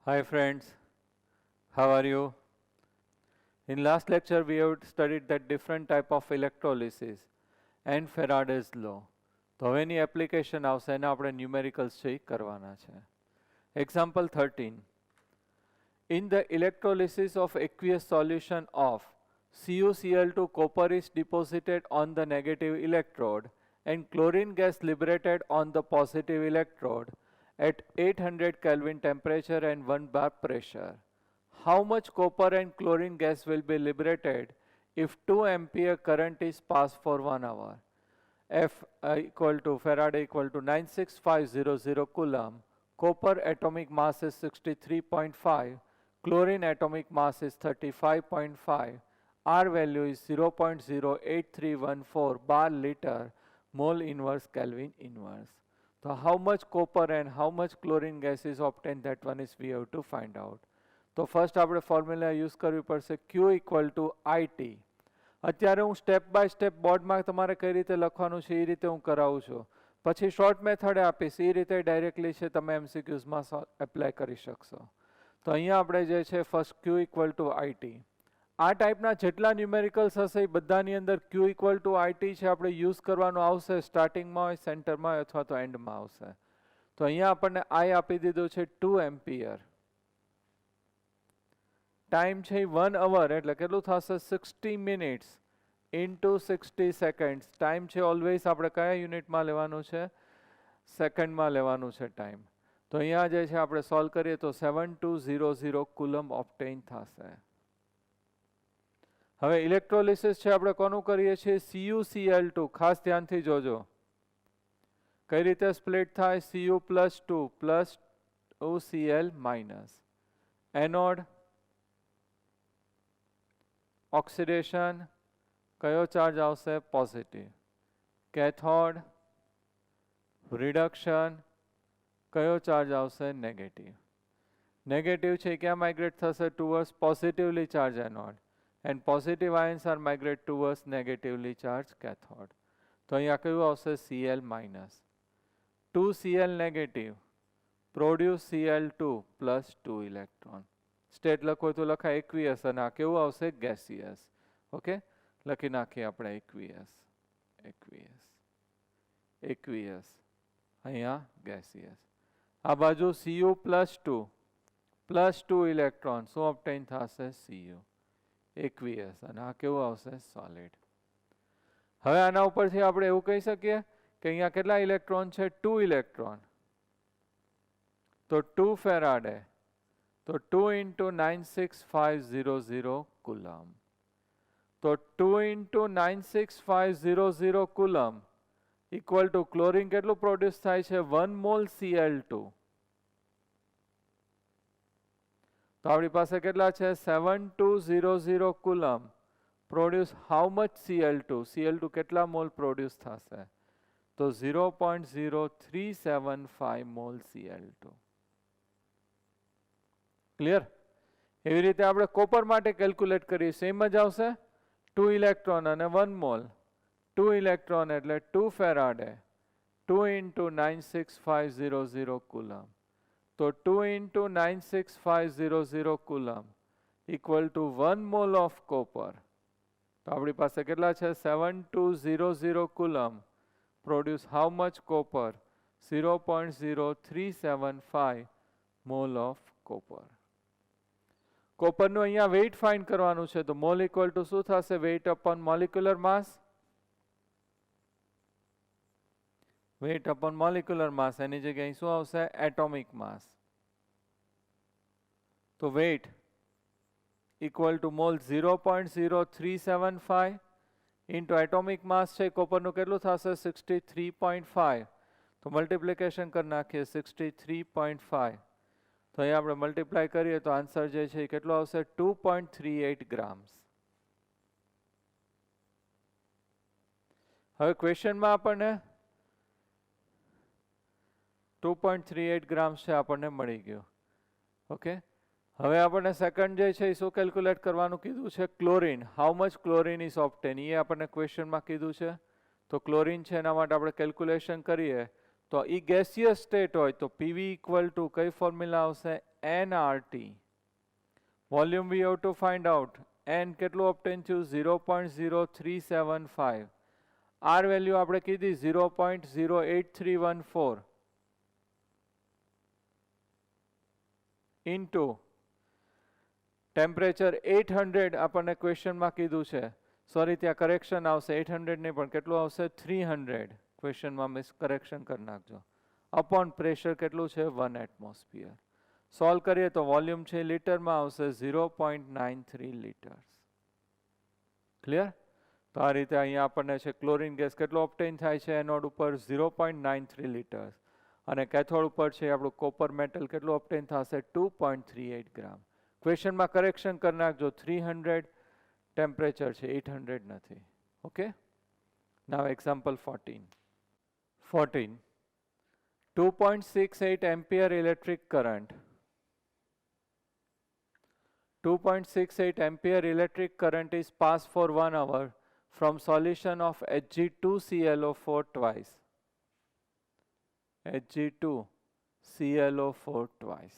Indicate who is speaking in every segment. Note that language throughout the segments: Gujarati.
Speaker 1: Hi friends, how are you? In last lecture we have studied that different type of electrolysis and Faraday's law. તો હવેની એપ્લિકેશન આવશે એને આપણે ન્યુમેરિકલ્સ છે કરવાના છે. Example 13. In the electrolysis of aqueous solution of CuCl2, copper is deposited on the negative electrode and chlorine gas liberated on the positive electrode at 800 Kelvin temperature and 1 bar pressure. How much copper and chlorine gas will be liberated if 2 ampere current is passed for 1 hour? F equal to Faraday equal to 96500 coulomb. Copper atomic mass is 63.5. Chlorine atomic mass is 35.5. R value is 0.08314 bar liter mole inverse Kelvin inverse. So how much copper and how much chlorine gas is obtained, that one is we have to find out. So first આપણે ફોર્મ્યુલા યુઝ કરવી પડશે Q equal to IT. અત્યારે હું સ્ટેપ બાય સ્ટેપ બોર્ડમાં તમારે કઈ રીતે લખવાનું છે એ રીતે હું કરાવું છું. પછી શોર્ટ મેથડે આપીશ, એ રીતે ડાયરેક્ટલી છે તમે એમસીક્યુઝમાં એપ્લાય કરી શકશો. તો અહીંયા આપણે જે છે first Q equal to IT. આ ટાઈપના જેટલા ન્યુમેરિકલ્સ હશે એ બધાની અંદર Q equal to IT છે આપણે યુઝ કરવાનું આવશે. સ્ટાર્ટિંગમાં હોય, સેન્ટરમાં હોય અથવા તો એન્ડમાં આવશે. તો અહીંયા આપણને I આપી દીધું છે 2 એમ્પિયર. ટાઈમ છે 1 અવર એટલે કેટલું થશે 60 મિનિટ્સ ઇન્ટુ 60 સેકન્ડ્સ. ટાઈમ છે ઓલવેઝ આપણે કયા યુનિટમાં લેવાનું છે? સેકન્ડમાં લેવાનું છે ટાઈમ. તો અહીંયા જે છે આપણે સોલ્વ કરીએ તો 7200 કુલમ ઓબ્ટેઇન થશે. હવે ઇલેક્ટ્રોલિસિસ છે આપણે કોનું કરીએ છીએ? CuCl2. ખાસ ધ્યાનથી જોજો કઈ રીતે સ્પ્લિટ થાય. Cu + 2 + OCl minus. Anode oxidation કયો ચાર્જ આવશે? પોઝિટિવ. કેથોડ રિડક્શન કયો ચાર્જ આવશે? નેગેટિવ. નેગેટિવ છે ક્યાં માઇગ્રેટ થશે? Towards positively charge anode and positive ions are migrate towards negatively charged cathode. તો અહીંયા કયું આવશે? Cl minus. 2Cl negative produce Cl2 plus 2 electron. State લખો તો લખાય aqueous અને આ કેવું આવશે? gaseous. ઓકે, લખી નાખીએ આપણે aqueous. અહીંયા gaseous. આ બાજુ Cu plus 2 electron શું obtain થશે? Cu aqueous અને આ કેવું આવશે? સોલિડ. હવે આના ઉપરથી આપણે એવું કહી શકીએ કે અહીંયા કેટલા ઇલેક્ટ્રોન છે? 2 ઇલેક્ટ્રોન. તો 2 ફેરાડે, તો 2 × 96500 કુલમ. તો 2 × 96500 કુલમ ઇક્વલ ટુ ક્લોરીન કેટલું પ્રોડ્યુસ થાય છે? 1 મોલ Cl2. તો આપણી પાસે કેટલા છે? 7200 coulomb produce how much Cl2? Cl2 કેટલા મોલ પ્રોડ્યુસ થશે? તો 0.0375 મોલ Cl2. ક્લિયર? એવી રીતે આપણે કોપર માટે કેલ્ક્યુલેટ કરીએ સેમ જ આવશે. 2 ઇલેક્ટ્રોન અને 1 મોલ. 2 ઇલેક્ટ્રોન એટલે 2 ફેરાડે, 2 × 96500 કુલમ. તો 2 × 96500 coulomb equal to 1 mole of copper. તો આપણી પાસે કેટલા છે? 7200 coulomb produce how much copper? 0.0375 mole of copper. કોપરનું અહીંયા વેઇટ ફાઇન્ડ કરવાનું છે. તો મોલ ઇક્વલ ટુ શું થશે? Weight upon molecular mass. Weight upon molecular mass એની જગ્યાએ શું આવશે? Atomic mass. તો weight equal to mole 0.0375 into atomic mass છે કોપરનું કેટલું થશે? 63.5. તો મલ્ટિપ્લિકેશન કરી નાખીએ 63.5. તો અહીંયા આપણે મલ્ટીપ્લાય કરીએ તો આન્સર જે છે એ કેટલો આવશે? 2.38 ગ્રામ્સ. હવે ક્વેશ્ચનમાં આપણને 2.38 ગ્રામ્સ છે આપણને મળી ગયું. ઓકે, હવે આપણને સેકન્ડ જે છે એ શું કેલ્ક્યુલેટ કરવાનું કીધું છે? Chlorine. How much chlorine is obtain એ આપણને ક્વેશ્ચનમાં કીધું છે. તો ક્લોરીન છે એના માટે આપણે કેલ્ક્યુલેશન કરીએ તો એ ગેસિયસ સ્ટેટ હોય તો પીવી ઇક્વલ ટુ કઈ ફોર્મ્યુલા આવશે? nRT. Volume we have to find out. N કેટલું obtain થયું 0.0375. R value આપણે કીધી 0.08314 into ટેમ્પરેચર 800 આપણને ક્વેશ્ચનમાં કીધું છે. સોરી, ત્યાં કરેક્શન આવશે 800 નહીં પણ કેટલું આવશે 300. ક્વેશ્ચનમાં મિસ કરેક્શન કરી નાખજો. અપોન પ્રેશર કેટલું છે 1 એટમોસ્ફિયર. સોલ્વ કરીએ તો વોલ્યુમ છે લીટરમાં આવશે 0.93 લીટર્સ. ક્લિયર? તો આ રીતે અહીંયા આપણને છે ક્લોરીન ગેસ કેટલો ઓબ્ટેન થાય છે એનોડ ઉપર 0.93 લીટર્સ અને કેથોડ ઉપર છે આપણું કોપર મેટલ કેટલું ઓબ્ટેન થશે 2.38 ગ્રામ. ક્વેશ્ચનમાં કરેક્શન કરી નાખજો 300 ટેમ્પરેચર છે 800 નથી. Okay, now example 14. 2.68 ampere electric current. 2.68 ampere electric current is passed for 1 hour from solution of Hg2ClO4 twice. Hg2ClO4 twice.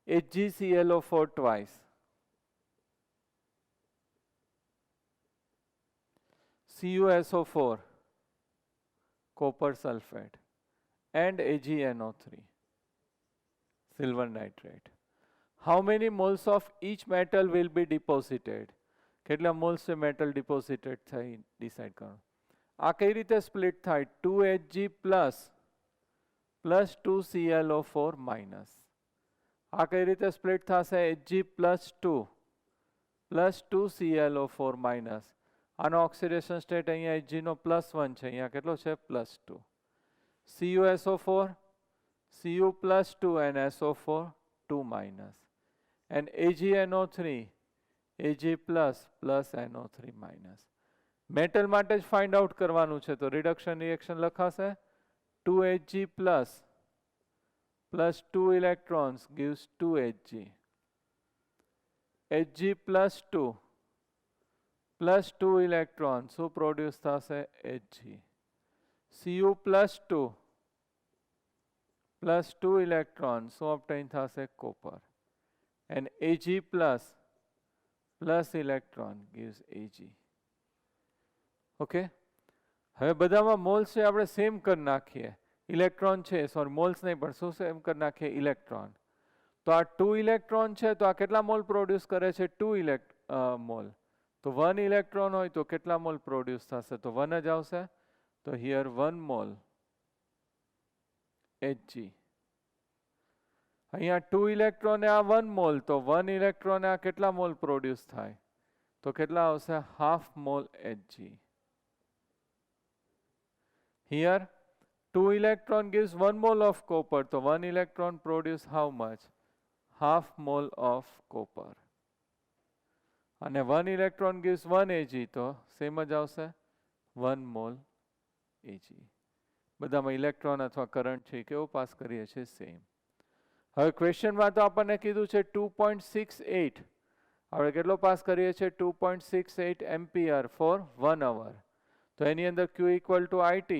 Speaker 1: HgClO4 twice. CuSO4, copper sulfate, and AgNO3, silver nitrate. How many moles of each metal will be deposited? કેટલા મોલ્સ મેટલ ડિપોઝિટેડ થઈ ડિસાઇડ કરો. આ કઈ રીતે સ્પ્લિટ થાય 2Hg પ્લસ 2ClO4 માઇનસ. આ કઈ રીતે સ્પ્લિટ થશે Hg પ્લસ 2ClO4 માઇનસ. આનો ઓક્સિડેશન સ્ટેટ અહીંયા Hg નો +1 છે, અહીંયા કેટલો છે +2. CuSO4 Cu +2 and SO4 2 minus and AgNO3 Ag plus NO3 minus. Metal માટે જ ફાઇન્ડ આઉટ કરવાનું છે તો રિડક્શન રિએક્શન લખાશે 2Hg plus 2 electrons gives 2Hg. Hg plus 2 electrons શું પ્રોડ્યુસ થશે Hg. Cu plus 2 electrons શું ઓબ્ટેન થશે copper and Ag plus electron gives Ag. Okay, હવે બધામાં મોલ્સ છે આપણે સેમ કરી નાખીએ. ઇલેક્ટ્રોન છે, સોરી મોલ્સ નહીં પણ શું સેમ કરી નાખીએ ઇલેક્ટ્રોન. તો આ 2 ઇલેક્ટ્રોન છે તો આ કેટલા મોલ પ્રોડ્યુસ કરે છે 2 મોલ. તો 1 ઇલેક્ટ્રોન હોય તો કેટલા મોલ પ્રોડ્યુસ થશે તો 1 જ આવશે. તો હિયર 1 મોલ Hg. અહીંયા 2 ઇલેક્ટ્રોન આ 1 મોલ તો 1 ઇલેક્ટ્રોન આ કેટલા મોલ પ્રોડ્યુસ થાય તો કેટલા આવશે half mall Hg. Here 2 electron gives 1 mole of copper so 1 electron produce how much half mole of copper and 1 electron gives 1 Ag so same જ આવશે 1 mole Ag. બધામાં ઇલેક્ટ્રોન અથવા કરંટ છે કેવો પાસ કરીએ છીએ સેમ. હવે ક્વેશ્ચનમાં તો આપણને કીધું છે 2.68 આપણે કેટલો પાસ કરીએ છીએ 2.68 એમ્પિયર ફોર 1 અવર. તો એની અંદર Q equal to IT,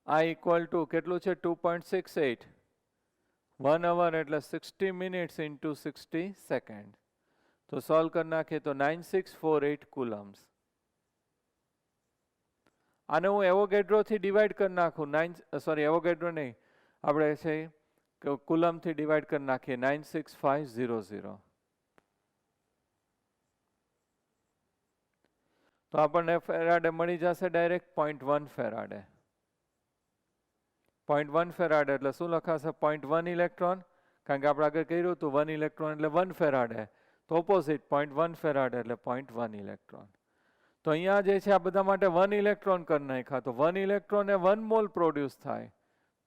Speaker 1: I equal to કેટલું છે 2.68 1 અવર એટલે 60 મિનિટ્સ ઇન્ટુ 60 સેકન્ડ. તો સોલ્વ કરી નાખીએ તો 9648 કુલમ્સ. આને હું એવોગેડ્રોથી ડિવાઈડ કરી નાખું એવોગેડ્રો નહીં આપણે છે કુલમથી ડિવાઈડ કરી નાખીએ 96500 તો આપણને ફેરાડે મળી જશે ડાયરેક્ટ 0.1 ફેરાડે. 0.1 ફેરાડે એટલે શું લખાશે 0.1 ઇલેક્ટ્રોન કારણ કે આપણે આગળ કર્યું હતું 1 ઇલેક્ટ્રોન એટલે 1 ફેરાડે તો ઓપોઝિટ 0.1 ફેરાડે એટલે 0.1 ઇલેક્ટ્રોન. તો અહીંયા જે છે આ બધા માટે 1 ઇલેક્ટ્રોન કરી નાખ્યા તો 1 ઇલેક્ટ્રોન એ 1 મોલ પ્રોડ્યુસ થાય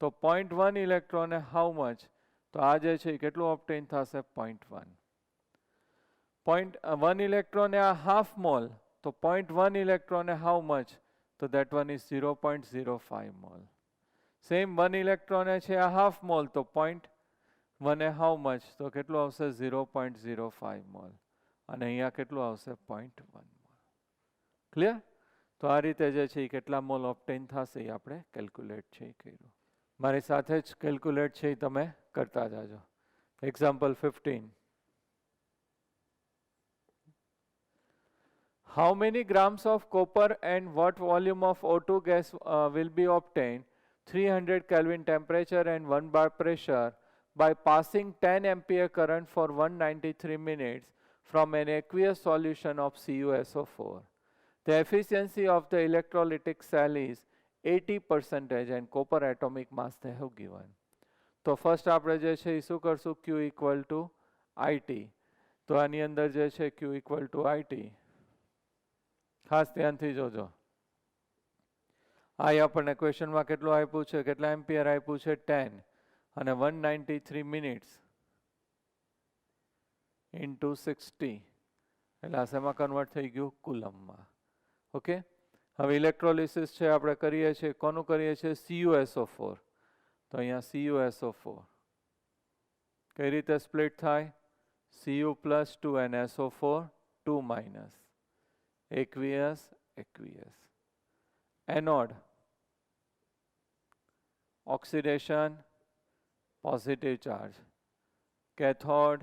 Speaker 1: તો 0.1 ઇલેક્ટ્રોન એ હાઉ મચ તો આ જે છે કેટલું ઓબ્ટેન થશે 0.1. 1 ઇલેક્ટ્રોન એ આ હાફ મોલ તો 0.1 ઇલેક્ટ્રોન એ હાઉ મચ તો that one is 0.05 mole. Same 1 electron એ છે આ હાફ મોલ તો 0.1 એ હાઉ મચ તો કેટલું આવશે 0.05 મોલ અને અહીંયા કેટલું આવશે 0.1 મોલ. ક્લિયર? તો આ રીતે જે છે એ કેટલા મોલ ઓબ્ટેન થશે એ આપણે કેલ્ક્યુલેટ છે કર્યું. મારી સાથે જ કેલ્ક્યુલેટ છે એ તમે કરતા જાજો. Example 15. How many grams of copper and what volume of O2 gas will be obtained 300 Kelvin temperature and 1 bar pressure by passing 10 ampere current for 193 minutes from an aqueous solution of CuSO4? The efficiency of the electrolytic cell is 80% and copper atomic mass they have given. તો ફર્સ્ટ આપણે જે છે એ શું કરશું, Q ઇક્વલ ટુ IT. તો આની અંદર જે છે Q ઇક્વલ ટુ IT, ખાસ ધ્યાનથી જોજો. આ આપણને ક્વેશ્ચનમાં કેટલું આપ્યું છે, કેટલા એમ્પિયર આપ્યું છે 10 અને 193 મિનિટ્સ ઇન્ટુ 60 એટલે આ શેમાં કન્વર્ટ થઈ ગયું, કુલમમાં. ઓકે, હવે ઇલેક્ટ્રોલિસિસ છે આપણે કરીએ છીએ, કોનું કરીએ છીએ, CuSO4. તો અહીંયા CuSO4 કઈ રીતે સ્પ્લિટ થાય, Cu plus 2 and SO4 2 minus, aqueous aqueous. Anode oxidation positive charge, cathode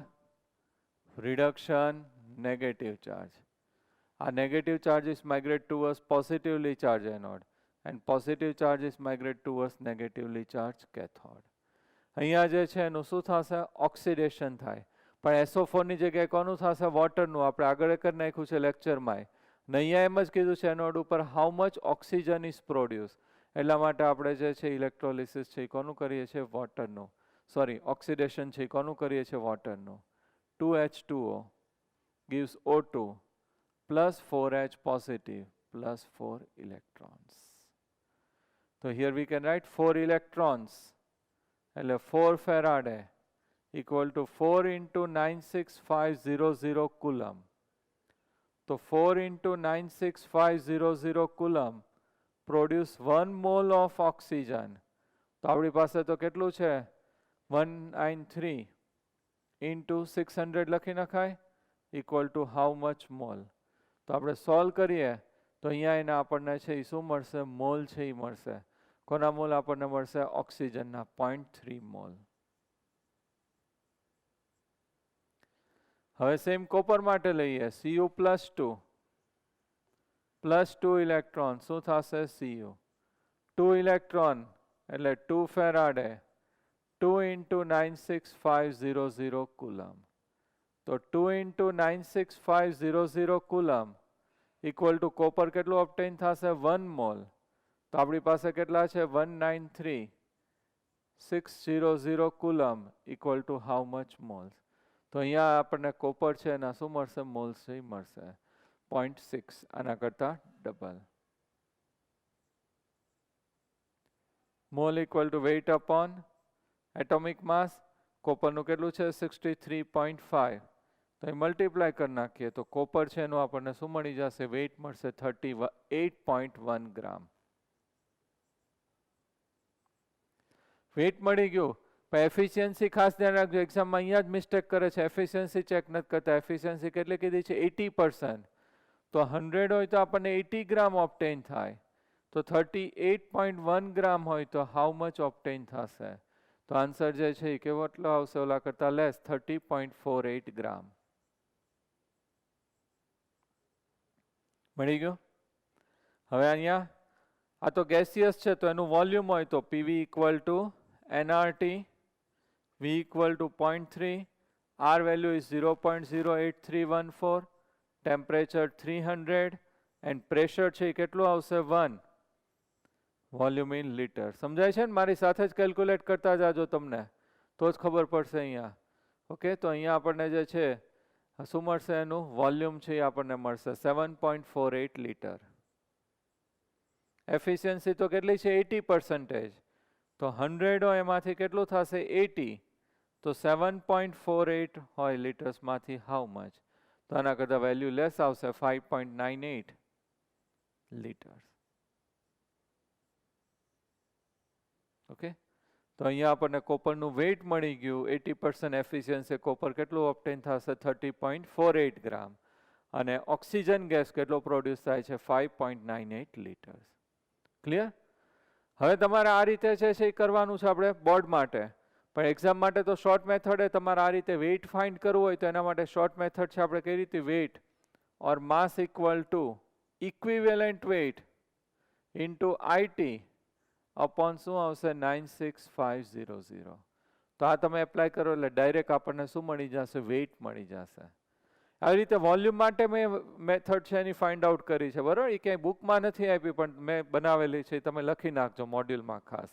Speaker 1: reduction negative charge. Our negative charges migrate towards positively charged anode and positive charges migrate towards negatively charged cathode. અહીંયા જે છે એનું શું થશે, ઓક્સિડેશન થાય. પણ SO4 ની જગ્યાએ કોનું થશે, વોટરનું. આપણે આગળ કરી નાખ્યું છે લેક્ચરમાં. ને અહીંયા એમ જ કીધું છે એનોડ ઉપર how much oxygen is produce. એટલા માટે આપણે જે છે ઇલેક્ટ્રોલિસિસ છે એ કોનું કરીએ છીએ, વોટરનું. સોરી, ઓક્સિડેશન છે એ કોનું કરીએ છીએ, વોટરનું. 2H2O gives O2 plus 4H positive plus 4 electrons. So here we can write 4 electrons. એટલે 4 Faraday equal to 4 into 96500 coulomb. So 4 into 96500 coulomb produce 1 mole of oxygen. તો આપણી પાસે તો કેટલું છે, 193 into 600 લખી નખાય, equal to how much mole. તો આપણે સોલ્વ કરીએ તો અહીંયા એના આપણને છે એ શું મળશે, મોલ છે એ મળશે. કોના મોલ આપણને મળશે, ઓક્સિજનના 0.3 મોલ. હવે સેમ કોપર માટે લઈએ, Cu પ્લસ 2 ઇલેક્ટ્રોન શું થશે, Cu 2 ઇલેક્ટ્રોન એટલે 2 ફેરાડે 2 into 96500 coulomb. તો 2 into 96500 coulomb equal to copper કેટલું ઓબ્ટેન થશે, 1 મોલ. તો આપણી પાસે કેટલા છે, 193,600 coulomb equal to how much moles. તો અહીંયા આપણને કોપર છે એના શું મળશે, મોલ્સ છે મળશે 0.6, આના કરતા double. Mole equal to weight upon atomic mass. કોપરનું કેટલું છે, 63.5. તો એ મલ્ટીપ્લાય કરી નાખીએ તો કોપર છે એનું આપણને શું મળી જશે, વેઇટ મળશે 38.1 ગ્રામ. વેઇટ મળી ગયું. પણ એફિશિયન્સી ખાસ ધ્યાન રાખજો, એક્ઝામમાં અહીંયા જ મિસ્ટેક કરે છે, એફિશિયન્સી ચેક નથી કરતા. એફિશિયન્સી કેટલી કીધી છે, 80%. તો 100 હોય તો આપણને 80 ગ્રામ ઓપ્ટેન થાય. તો 38.1 ગ્રામ હોય તો હાઉ મચ ઓપ્ટેન થશે. તો આન્સર જે છે એ કેવો એટલો આવશે, ઓલા કરતા લેસ, 30.48 ગ્રામ. મળી ગયું. હવે અહીંયા આ તો ગેસિયસ છે તો એનું વોલ્યુમ હોય તો PV equal to nRT, V equal to 0.3, R value is 0.08314, temperature 300 and pressure છે કેટલું આવશે, 1 વોલ્યુમ ઇન લીટર. સમજાય છે ને, મારી સાથે જ કેલ્ક્યુલેટ કરતા જાજો તમને તો જ ખબર પડશે અહીંયા. ઓકે, તો અહીંયા આપણને જે છે શું મળશે, એનું વોલ્યુમ છે એ આપણને મળશે 7.48 લીટર. એફિશિયન્સી તો કેટલી છે, 80%. તો 100 હોય એમાંથી કેટલું થશે, 80. તો 7.48 હોય લીટર્સમાંથી હાઉ મચ. તો આના કરતાં વેલ્યુ લેસ આવશે, 5.98 લીટર્સ. ઓકે, તો અહીંયા આપણને કોપરનું વેઇટ મળી ગયું, 80% એફિશિયન્સી કોપર કેટલું ઓબ્ટેન થશે, 30.48 ગ્રામ. અને ઓક્સિજન ગેસ કેટલો પ્રોડ્યુસ થાય છે, 5.98 લીટર્સ. ક્લિયર. હવે તમારે આ રીતે છે એ કરવાનું છે આપણે બોર્ડ માટે, પણ એક્ઝામ માટે તો શોર્ટ મેથડ એ તમારે આ રીતે વેઇટ ફાઇન્ડ કરવું હોય તો એના માટે શોર્ટ મેથડ છે આપણે કઈ રીતે weight or mass equal to equivalent weight into IT upon શું આવશે 96500. તો આ તમે એપ્લાય કરો એટલે ડાયરેક્ટ આપણને શું મળી જશે? વેઇટ મળી જશે. આવી રીતે વોલ્યુમ માટે મેં મેથડ છે એની ફાઇન્ડ આઉટ કરી છે, બરાબર? એ ક્યાંય બુકમાં નથી આપી પણ મેં બનાવેલી છે, તમે લખી નાખજો મોડ્યુલમાં ખાસ.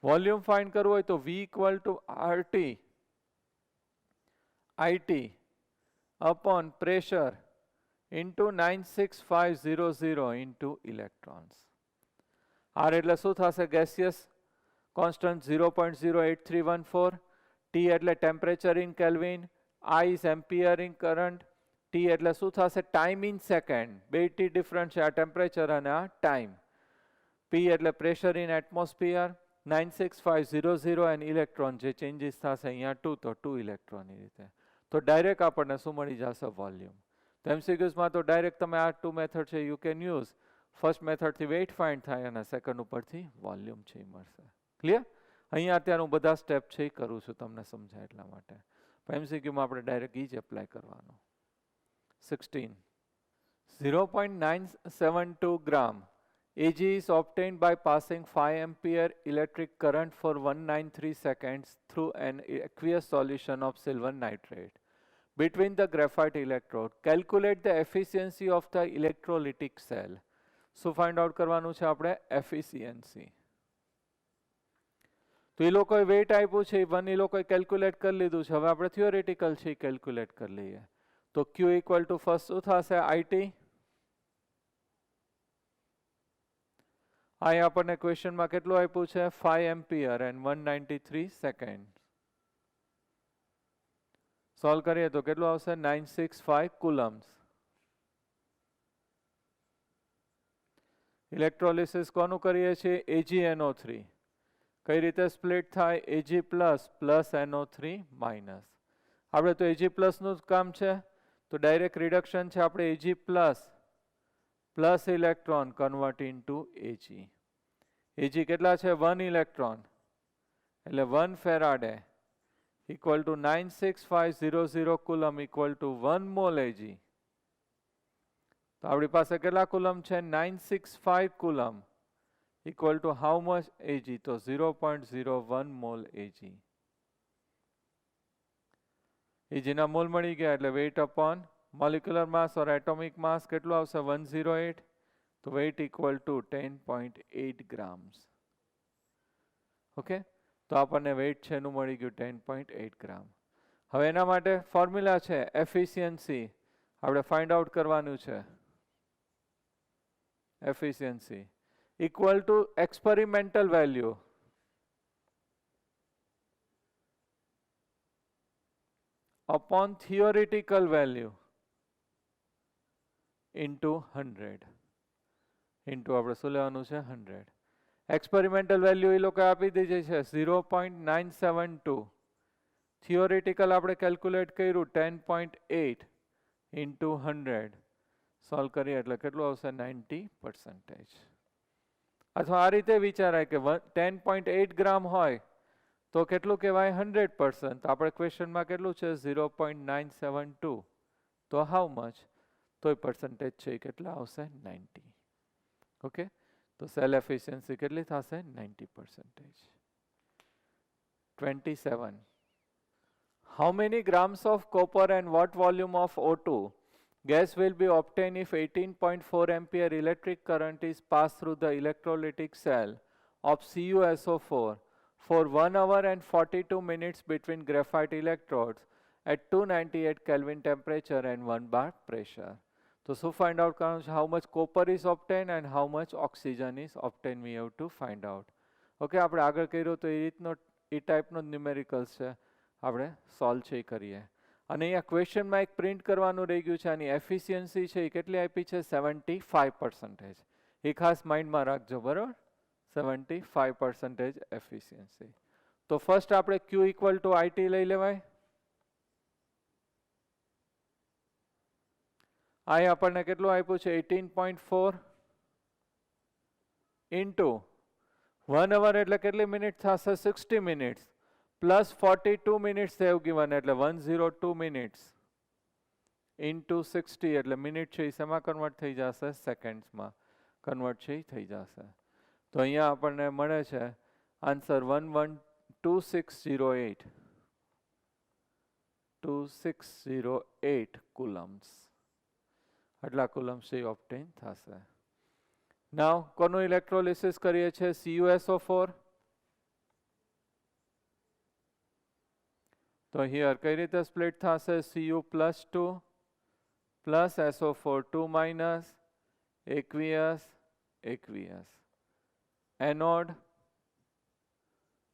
Speaker 1: વોલ્યુમ ફાઇન્ડ કરવું હોય તો V equal to RT IT upon pressure into 96500 into electrons. R એટલે શું થશે? Gaseous constant 0.08314. T એટલે temperature in kelvin. I is ampere in current. T એટલે શું થશે? Time in second. બે T ડિફરન્ટ છે, આ ટેમ્પરેચર અને આ ટાઈમ. P એટલે pressure in atmosphere. 96500 and electron જે ચેન્જીસ થશે અહીંયા 2, તો 2 ઇલેક્ટ્રોન. એ રીતે તો ડાયરેક્ટ આપણને શું મળી જશે? વોલ્યુમ. તો MCQsમાં તો ડાયરેક્ટ તમે આ ટુ મેથડ છે યુ કેન યુઝ. ફર્સ્ટ મેથડથી વેઇટ ફાઇન્ડ થાય અને સેકન્ડ ઉપરથી વોલ્યુમ છે એ મળશે. ક્લિયર? અહીંયા અત્યારે હું બધા સ્ટેપ છે એ કરું છું તમને સમજાય એટલા માટે. MCQમાં આપણે ડાયરેક્ટ ઈ જ એપ્લાય કરવાનું. 16. 0.972 gram Ag is obtained by passing 5 ampere electric current for 193 seconds through an aqueous solution of silver nitrate between the graphite electrode. Calculate the efficiency of the electrolytic cell. શું ફાઇન્ડ આઉટ કરવાનું છે આપણે? એફિશિયન્સી. તો એ લોકોએ વેઇટ આપ્યું છે, એ લોકોએ કેલ્ક્યુલેટ કરી લીધું છે. હવે આપણે થિયોરેટિકલ છે કેલ્ક્યુલેટ કરી લઈએ. તો Q ઇક્વલ ટુ ફર્સ્ટ શું થશે? IT. અહીં આપણને ક્વેશ્ચનમાં કેટલું આપ્યું છે? 5 એમ્પિયર એન્ડ 193 સેકન્ડ. સોલ્વ કરીએ તો કેટલું આવશે? 965 કુલમ્સ. ઇલેક્ટ્રોલિસિસ કોનું કરીએ છીએ? AgNO3. કઈ રીતે સ્પ્લિટ થાય? Ag plus plus NO3 minus. આપણે તો Ag પ્લસનું જ કામ છે, તો ડાયરેક્ટ રિડક્શન છે આપણે Ag plus plus electron convert into Ag. Ag કેટલા છે? 1 ઇલેક્ટ્રોન એટલે 1 faraday equal to 96500 coulomb equal to 1 mole Ag. તો આપણી પાસે કેટલા કુલમ છે? 965 coulomb equal to how much Ag? તો 0.01 મોલ Ag. Ag ના મોલ મળી ગયા એટલે weight upon molecular mass or atomic mass કેટલું આવશે? 108. તો weight equal to 10.8 grams. Okay, તો આપણને વેઇટ છે એનું મળી ગયું 10.8 ગ્રામ. હવે એના માટે ફોર્મ્યુલા છે એફિશિયન્સી, આપણે ફાઇન્ડ આઉટ કરવાનું છે. Efficiency equal to experimental value upon theoretical value into 100 into આપણે શું લેવાનું છે? 100. એક્સપેરિમેન્ટલ વેલ્યુ એ લોકો આપી દીધી છે 0.972. થિયોરિટિકલ આપણે કેલ્ક્યુલેટ કર્યું 10.8 into 100. સોલ્વ કરીએ એટલે કેટલું આવશે? 90%. અથવા આ રીતે વિચારાય કે 10.8 ગ્રામ હોય તો કેટલું કહેવાય? 100%. તો આપણે ક્વેશ્ચનમાં કેટલું છે? 0.972. તો હાઉ મચ? તો પર્સન્ટેજ છે એ કેટલા આવશે? 90. ઓકે, તો સેલ એફિશિયન્સી કેટલી થશે? 90%. 27. How many grams of copper and what volume of O2 gas will be obtained if 18.4 ampere electric current is passed through the electrolytic cell of CuSO4 for 1 hour and 42 minutes between graphite electrodes at 298 Kelvin temperature and 1 bar pressure? તો શું ફાઇન્ડ આઉટ કરવાનું છે? How much copper is obtain and how much oxygen is obtain we have to find out. Okay, આપણે આગળ કર્યું તો એ રીતનો એ ટાઈપનો ન્યુમેરિકલ્સ છે, આપણે સોલ્વ છે એ કરીએ. અને અહીંયા ક્વેશ્ચનમાં એક પ્રિન્ટ કરવાનું રહી ગયું છે. આની એફિશિયન્સી છે એ કેટલી આપી છે? 75%. એ ખાસ માઇન્ડમાં રાખજો, બરાબર? 75% એફિશિયન્સી. તો ફર્સ્ટ આપણે Q ઇક્વલ ટુ IT લઈ લેવાય. અહીં આપણને કેટલું આપ્યું છે? 18.4 ઇન્ટુ 1 hour એટલે કેટલી મિનિટ થશે? 60 minutes plus 42 minutes have given એટલે 102 મિનિટ્સ ઇન્ટુ 60 એટલે મિનિટ છે એ શેમાં કન્વર્ટ થઈ જશે? સેકન્ડ્સમાં કન્વર્ટ છે એ થઈ જશે. તો અહીંયા આપણને મળે છે આન્સર 112608 2608 કુલમ્સ. આટલા કુલમ્સ છે ઓબ્ટેન થશે. નાવ કોનું ઇલેક્ટ્રોલિસિસ કરીએ છીએ? CuSO4. તો હિયર કઈ રીતે સ્પ્લિટ થશે? Cu +2 plus SO4 2 minus aqueous aqueous. Anode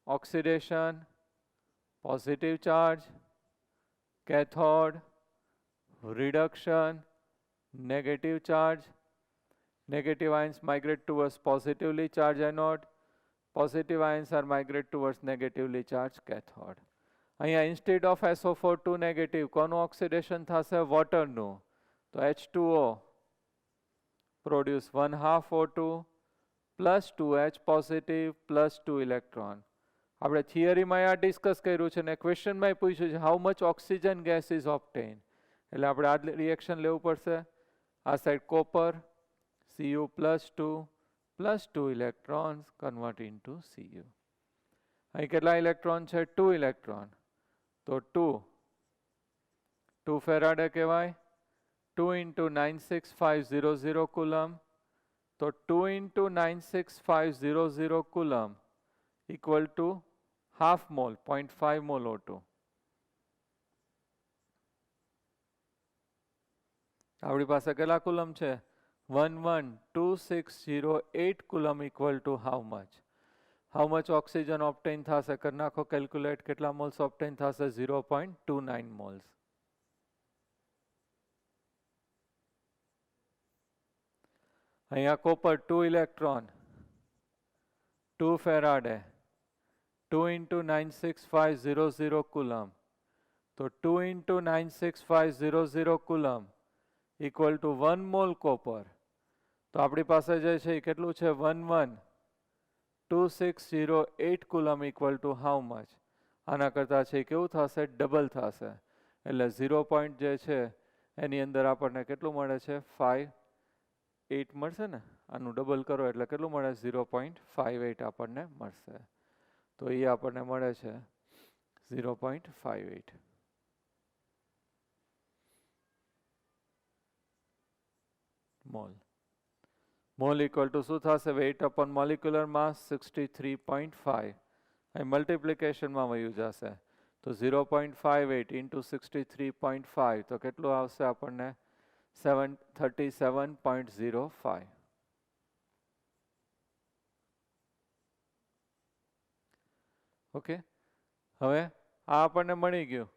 Speaker 1: oxidation positive charge, cathode reduction negative charge. Negative ions migrate towards positively charged anode. Positive ions are migrate towards negatively charged cathode. અહીંયા instead of SO4 2 negative કોનું ઓક્સિડેશન થશે? વોટરનું. તો H2O produce 1/2 O2 plus 2H positive plus 2 electron. આપણે થિયરીમાં આ ડિસ્કસ કર્યું છે ને ક્વેશ્ચનમાં પૂછ્યું છે how much oxygen gas is obtain. એટલે આપણે આ રિએક્શન લેવું પડશે. આ side copper Cu plus 2 electrons convert into Cu. અહીં કેટલા ઇલેક્ટ્રોન છે? 2 ઇલેક્ટ્રોન. તો 2 ફેરાડે કહેવાય. 2 into 96500 કુલમ. તો 2 into 96500 coulomb equal to half mole 0.5 mole O2. આપણી પાસે કેટલા કુલમ છે? 112608 coulomb equal to how much? How much oxygen obtain થશે? કરી નાખો કેલ્ક્યુલેટ. કેટલા મોલ્સ obtain થશે? 0.29 મોલ્સ. અહીંયા copper 2 electron 2 faraday 2 into 96500 coulomb. તો 2 into 96500 coulomb equal to 1 mole copper. તો આપણી પાસે જે છે એ કેટલું છે? 112608 coulomb equal to how much? આના કરતાં છે કેવું થશે? ડબલ થશે. એટલે 0. જે છે એની અંદર આપણને કેટલું મળે છે? 58 મળશે ને. આનું ડબલ કરો એટલે કેટલું મળે? 0.58 આપણને મળશે. તો એ આપણને મળે છે 0.58 મોલ. મોલ ઇક્વલ ટુ શું થશે? વેઇટ અપોન મોલિક્યુલર માસ 63.5. અહીં મલ્ટિપ્લિકેશનમાં વયું જશે. તો 0.58 ઇન્ટુ 63.5 તો કેટલું આવશે આપણને? 37.05. ઓકે. હવે આ આપણને મળી ગયું.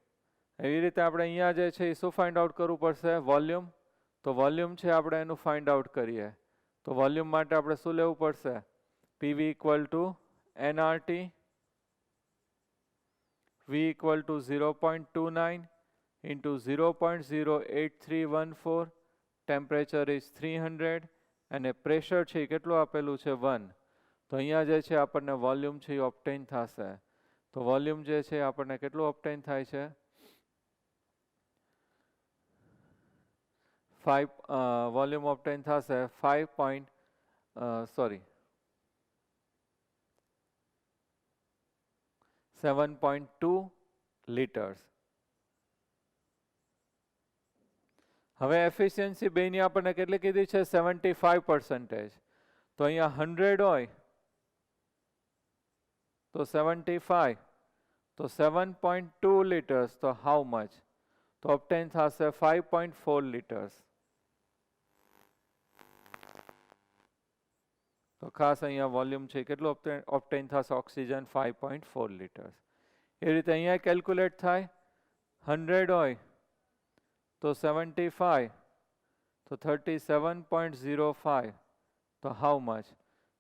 Speaker 1: એવી રીતે આપણે અહીંયા જે છે એ શું ફાઇન્ડ આઉટ કરવું પડશે? વોલ્યુમ. તો વોલ્યુમ છે આપણે એનું ફાઇન્ડ આઉટ કરીએ. તો વોલ્યુમ માટે આપણે શું લેવું પડશે? PV equal to nRT. V equal to 0.29 into 0.08314. Temperature is 300 અને પ્રેશર છે એ કેટલું આપેલું છે? 1. તો અહીંયા જે છે આપણને વોલ્યુમ છે એ ઓબ્ટેન થશે. તો વોલ્યુમ જે છે આપણને કેટલું ઓબ્ટેન થાય છે? 5 વોલ્યુમ ઓબ્ટેન થશે 7.2 લીટર્સ. હવે એફિશિયન્સી બેની આપણને કેટલી કીધી છે? 75%. તો અહીંયા 100 હોય તો 75. તો 7.2 લીટર્સ. તો હાઉ મચ? તો ઓબ્ટેન થશે 5.4 લીટર્સ. તો ખાસ અહીંયા વોલ્યુમ છે કેટલું ઓબ્ટેન થશે? Oxygen 5.4 litres. એ રીતે અહીંયા કેલ્ક્યુલેટ થાય. 100 હોય તો 75. તો 37.05. તો હાઉ મચ?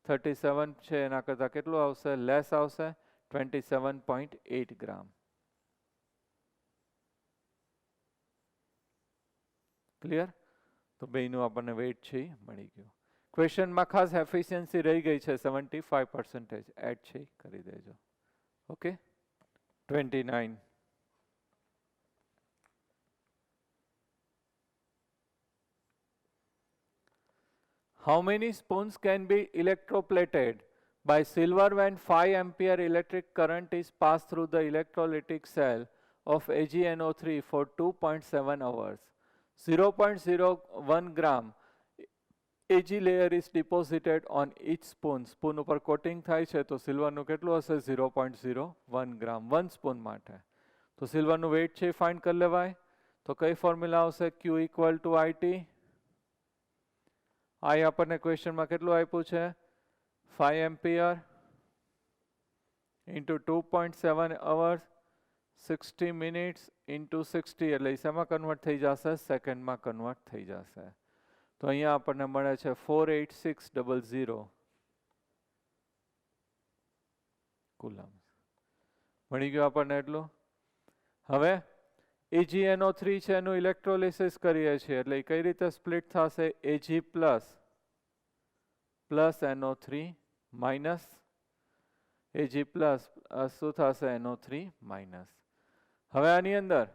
Speaker 1: 37 છે એના કરતાં કેટલું આવશે? લેસ આવશે. 27.8 ગ્રામ. ક્લિયર? તો બેનું આપણને વેઇટ છે મળી ગયું. ક્વેશ્ચનમાં ખાસ એફિશિયન્સી રહી ગઈ છે 75% એડ છે કરી દેજો. Okay 29. How many spoons can be electroplated by silver when 5 ampere electric current is passed through the electrolytic cell of AgNO3 for 2.7 hours? 0.01 gram Ag layer is deposited on each spoon. Spoon ઉપર કોટિંગ થાય છે તો સિલ્વરનું કેટલું હશે 0.01 ગ્રામ 1 સ્પૂન માટે. તો સિલ્વરનું વેઇટ છે ફાઇન્ડ કરી લેવાય. તો કઈ ફોર્મ્યુલા આવશે? Q equal to IT. I આપણને ક્વેશ્ચનમાં કેટલું આપ્યું છે 5 ampere into 2.7 hours 60 minutes into 60 એટલે શેમાં કન્વર્ટ થઈ જશે? સેકન્ડમાં કન્વર્ટ થઈ જશે. તો અહીંયા આપણને મળે છે 48600 કુલમ્બ. મળી ગયું આપણને એટલું. હવે AgNO3 છે એનું ઇલેક્ટ્રોલિસિસ કરીએ છીએ એટલે કઈ રીતે સ્પ્લિટ થશે? Ag plus NO3 minus Ag plus શું થશે? NO3 minus. હવે આની અંદર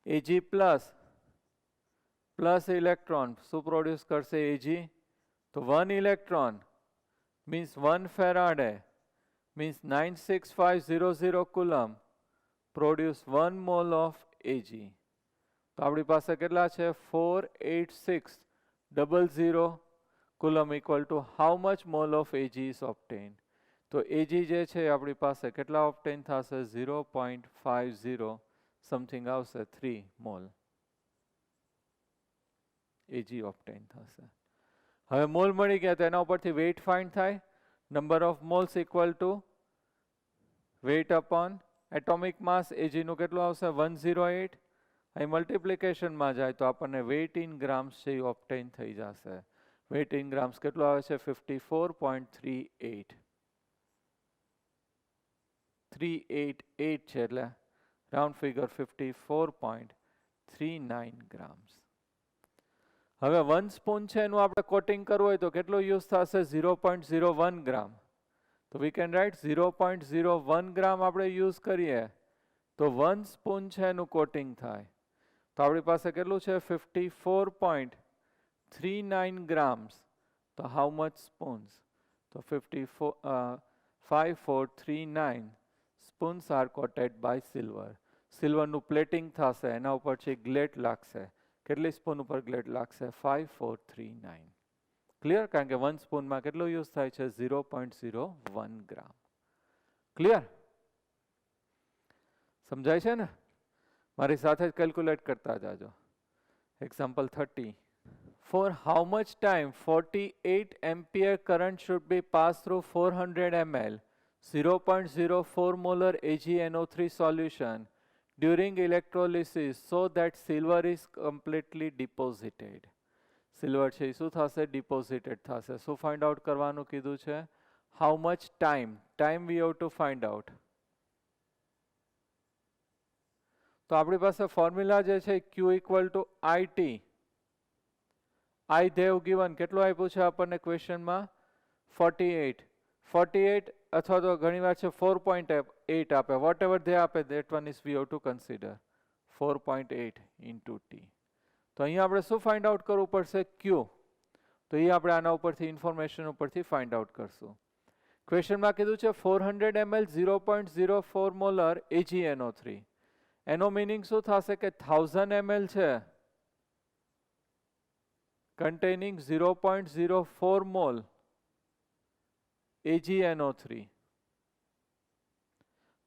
Speaker 1: Ag પ્લસ પ્લસ ઇલેક્ટ્રોન શું પ્રોડ્યુસ કરશે? Ag. તો 1 electron means 1 faraday means 96500 coulomb produce 1 mole of Ag. તો આપણી પાસે કેટલા છે? 48600 coulomb equal to how much mole of Ag is obtained? તો Ag જે છે આપણી પાસે કેટલા ઓબ્ટેન થશે? 0.50 સમથિંગ આવશે 3 મોલ Ag ઓબ્ટેન થશે. હવે મોલ મળી ગયા તો એના ઉપરથી વેઇટ ફાઇન્ડ થાય. Number of moles equal to weight upon atomic mass. Ag નું કેટલું આવશે? 108. અહીં મલ્ટિપ્લિકેશનમાં જાય તો આપણને વેઇટ ઇન ગ્રામ્સ છે એ ઓબ્ટેન થઈ જશે. વેઇટ ઇન ગ્રામ્સ કેટલું આવે છે? 54.38. 388 છે એટલે રાઉન્ડ ફિગર 54.39 ગ્રામ્સ. હવે 1 સ્પૂન છે એનું આપણે કોટિંગ કરવું હોય તો કેટલો યુઝ થશે? 0.01 ગ્રામ. તો વી કેન રાઇટ 0.01 ગ્રામ આપણે યુઝ કરીએ તો 1 સ્પૂન છે એનું કોટિંગ થાય. તો આપણી પાસે કેટલું છે? 54.39 ગ્રામ્સ. તો હાઉ મચ સ્પૂન્સ? તો 5439 spoons are coated by silver. સિલ્વરનું પ્લેટિંગ થશે એના ઉપર છે ગ્લેટ લાગશે. કેટલી સ્પૂન ઉપર ગ્લેટ લાગશે? 5439. ક્લિયર? કારણ કે 1 સ્પૂનમાં કેટલો યુઝ થાય છે? 0.01 ગ્રામ. ક્લિયર? સમજાય છે ને? મારી સાથે જ કેલ્ક્યુલેટ કરતા જાજો. Example 30. For how much time 48 ampere current should be passed through 400 ml 0.04 molar AgNO3 solution during electrolysis so that silver is completely deposited? Silver છે શું થશે? ડિપોઝિટેડ થશે. શું ફાઇન્ડ આઉટ કરવાનું કીધું છે? How much time? Time V have to find out. તો આપણી પાસે ફોર્મ્યુલા જે છે Q equal to IT. I they have given કેટલું આપ્યું છે આપણને ક્વેશ્ચનમાં? 48. 48 અથવા તો ઘણીવાર છે 4.8 આપે. વોટ એવર they આપે that one is we have to consider 4.8 into T. તો અહીંયા આપણે શું ફાઇન્ડ આઉટ કરવું પડશે? Q. તો એ આપણે આના ઉપરથી ઇન્ફોર્મેશન ઉપરથી ફાઇન્ડ આઉટ કરશું. ક્વેશ્ચનમાં કીધું છે 400 ml 0.04 મોલર AgNO3. એનો મીનિંગ શું થશે કે 1000 ml છે containing 0.04 mole AgNO3.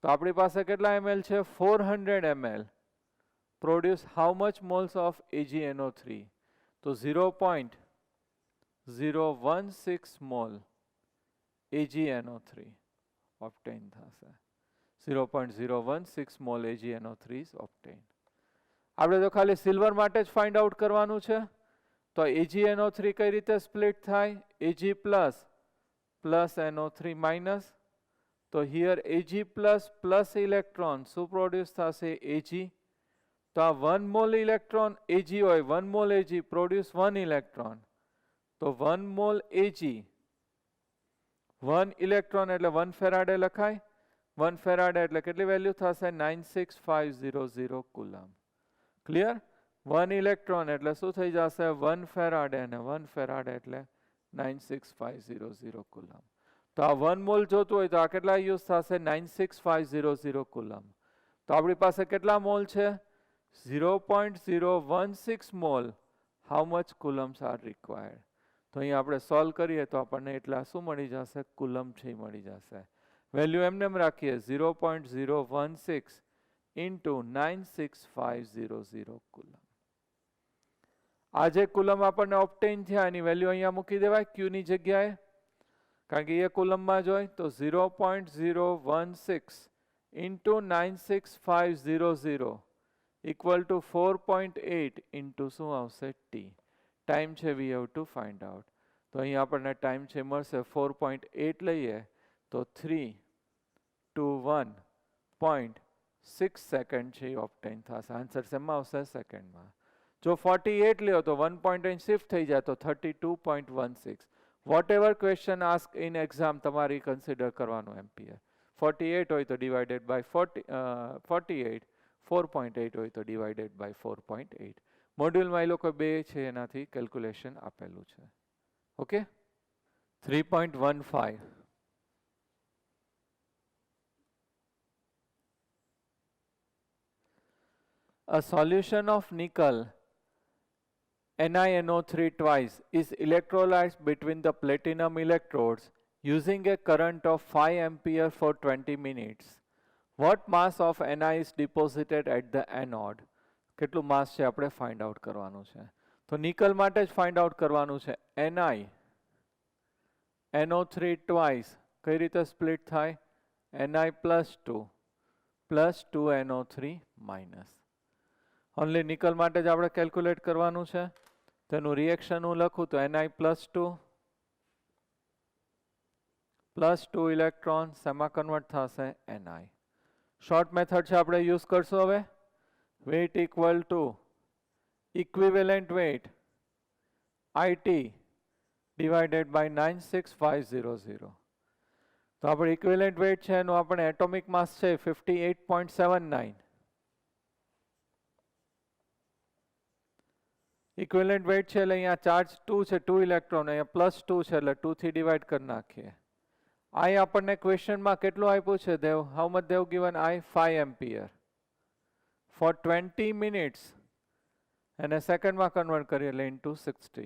Speaker 1: તો આપણી પાસે કેટલા ml છે? 400 ml. Produce how much moles of AgNO3? તો 0.016 mole AgNO3 obtain થશે. 0.016 mole AgNO3 is obtained. આપણે તો ખાલી સિલ્વર માટે જ ફાઇન્ડ આઉટ કરવાનું છે. તો AgNO3 કઈ રીતે સ્પ્લિટ થાય? Ag plus plus NO3 minus. તો here Ag plus plus electron શું પ્રોડ્યુસ થશે? Ag. તો આ 1 મોલ ઇલેક્ટ્રોન Ag હોય 1 મોલ Ag પ્રોડ્યુસ 1 ઇલેક્ટ્રોન. તો 1 મોલ Ag 1 ઇલેક્ટ્રોન એટલે 1 ફેરાડે લખાય. 1 ફેરાડે એટલે કેટલી વેલ્યુ થશે? 96500 કુલમ. ક્લિયર? 1 ઇલેક્ટ્રોન એટલે શું થઈ જશે? 1 ફેરાડે, અને 1 ફેરાડે એટલે 96500 કુલમ. તો આ 1 મોલ જોતું હોય તો આ કેટલા યુઝ થશે? 96500 કુલમ. તો આપણી પાસે કેટલા મોલ છે? 0.016 mole. How much coulombs are required? તો અહીં આપણે સોલ્વ કરીએ તો આપણને એટલા શું મળી જશે? કુલમ છે મળી જશે. વેલ્યુ એમને એમ રાખીએ 0.016 ઇન્ટુ 96500 કુલમ. આ જે કુલમ આપણને ઓબ્ટેન થયા એની વેલ્યુ અહીંયા મૂકી દેવાય ક્યુ ની જગ્યાએ, કારણ કે એ કુલમમાં જ હોય. તો 0.016 ઇન્ટુ 96500 ઇક્વલ ટુ 4.8 ઇન્ટુ શું આવશે? ટી. ટાઈમ છે વી હેવ ટુ ફાઇન્ડ આઉટ. તો અહીં આપણને ટાઈમ છે મળશે 4.8 લઈએ તો 321.6 સેકન્ડ છે એ ઓબ્ટેન થશે. આન્સર શેમાં આવશે? સેકન્ડમાં. જો 48 લ્યો તો 1.8 શિફ્ટ થઈ જાય તો 32.16. Whatever question ask in exam તમારી કન્સિડર કરવાનું એમ્પિયર. 48 હોય તો ડિવાઇડેડ બાય 48, 4.8 હોય તો ડિવાઇડેડ બાય 4.8. મોડ્યુલમાં એ લોકો બે છે એનાથી કેલ્ક્યુલેશન આપેલું છે. Okay. 3.15 A solution of nickel NiNO3 twice is electrolyzed between the platinum electrodes using a current of 5 ampere for 20 minutes. What mass of Ni is deposited at the anode? કેટલું માસ છે આપણે ફાઇન્ડ આઉટ કરવાનું છે. તો નિકલ માટે જ ફાઇન્ડ આઉટ કરવાનું છે. Ni NO3 twice કઈ રીતે સ્પ્લિટ થાય? Ni +2 +2NO3 minus. Only nickel માટે જ આપણે કેલ્ક્યુલેટ કરવાનું છે. તેનું રિએક્શન હું લખું તો Ni +2 ઇલેક્ટ્રોન શેમાં કન્વર્ટ થશે? Ni. શોર્ટ મેથડ છે આપણે યુઝ કરશું હવે. Weight equal to equivalent weight IT divided by 96500. તો આપણે ઇક્વિવેલન્ટ વેઇટ છે એનું આપણે એટોમિક માસ છે 58.79. ઇક્વિવેલન્ટ વેઇટ છે એટલે અહીંયા ચાર્જ 2 છે, 2 ઇલેક્ટ્રોન, અહીંયા +2 છે એટલે 2 થી ડિવાઈડ કરી નાખીએ. I આપણને ક્વેશ્ચનમાં કેટલું આપ્યું છે દેવ? How much they've given? I 5 ampere for 20 minutes. એને સેકન્ડમાં કન્વર્ટ કરીએ એટલે ઇન્ટુ 60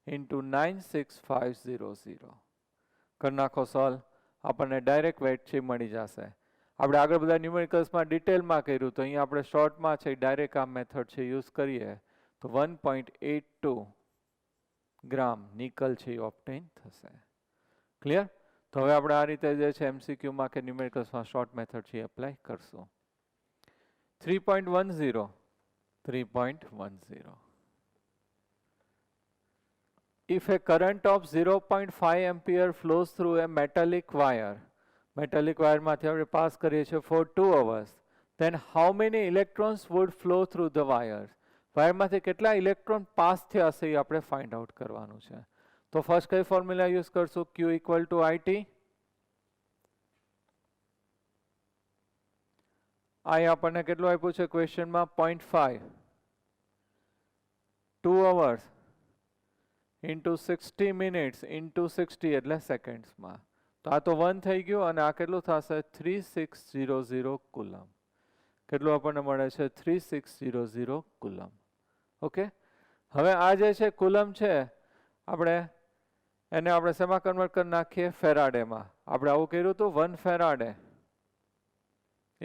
Speaker 1: ઇન્ટુ 96500. કરી નાખો સોલ્વ. આપણને ડાયરેક્ટ વેઇટ છે મળી જશે. આપણે આગળ બધા ન્યુમેરિકલ્સમાં ડિટેલમાં કર્યું તો અહીંયા આપણે શોર્ટમાં છે ડાયરેક્ટ આ મેથડ છે યુઝ કરીએ તો 1.82 ગ્રામ નિકલ છે ઓબ્ટેન થશે. ક્લિયર? તો હવે આપણે આ રીતે જે છે એમસીક્યુમાં કે ન્યુમેરિકલ્સમાં શોર્ટ મેથડ છે એપ્લાય કરશું. 3.10 If a current of 0.5 ampere flows through a metallic wire માંથી આપણે પાસ કરીએ છીએ for 2 hours, then how many electrons would flow through the wires? વાયરમાંથી કેટલા ઇલેક્ટ્રોન પાસ થયા હશે એ આપણે ફાઇન્ડ આઉટ કરવાનું છે. તો ફર્સ્ટ કઈ ફોર્મ્યુલા યુઝ કરશું? Q equal to IT. I આપણને કેટલું આપ્યું છે ક્વેશ્ચનમાં? 0.5. 2 hours ઇન્ટુ 60 મિનિટ્સ ઇન્ટુ 60 એટલે સેકન્ડ્સમાં. તો આ તો 1 થઈ ગયું અને આ કેટલું થશે? 3600 કુલમ. કેટલું આપણને મળે છે? 3600 કુલમ. ઓકે. હવે આ જે છે કુલમ છે આપણે એને આપણે શેમાં કન્વર્ટ કરી નાખીએ? ફેરાડેમાં. આપણે આવું કર્યું હતું. 1 ફેરાડે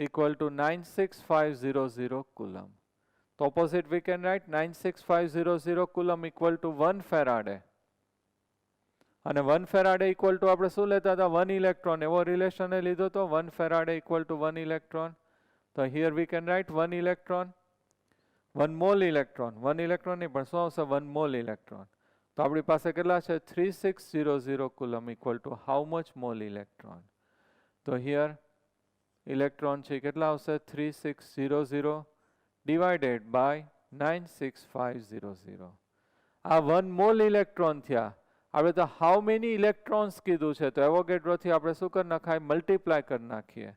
Speaker 1: equal to 96500 coulomb. તો opposite we can write 96500 coulomb equal to 1 faraday. અને 1 ફેરાડે ઇક્વલ ટુ આપણે શું લેતા હતા? 1 ઇલેક્ટ્રોન. એવો રિલેશન લીધો તો 1 ફેરાડે ઇક્વલ ટુ 1 ઇલેક્ટ્રોન. તો here we can write 1 electron, 1 mole electron. 1 electron નહીં પણ શું આવશે? 1 mole electron. તો આપણી પાસે કેટલા છે? 3600 coulomb equal to how much mole electron? તો here ઇલેક્ટ્રોન છે કેટલા આવશે? 3600 divided by 96500. આ 1 મોલ ઇલેક્ટ્રોન થયા. આપણે તો હાઉ મેની ઇલેક્ટ્રોન્સ કીધું છે, તો એવોગેડ્રોથી આપણે શું કરી નાખાય, મલ્ટીપ્લાય કરી નાખીએ.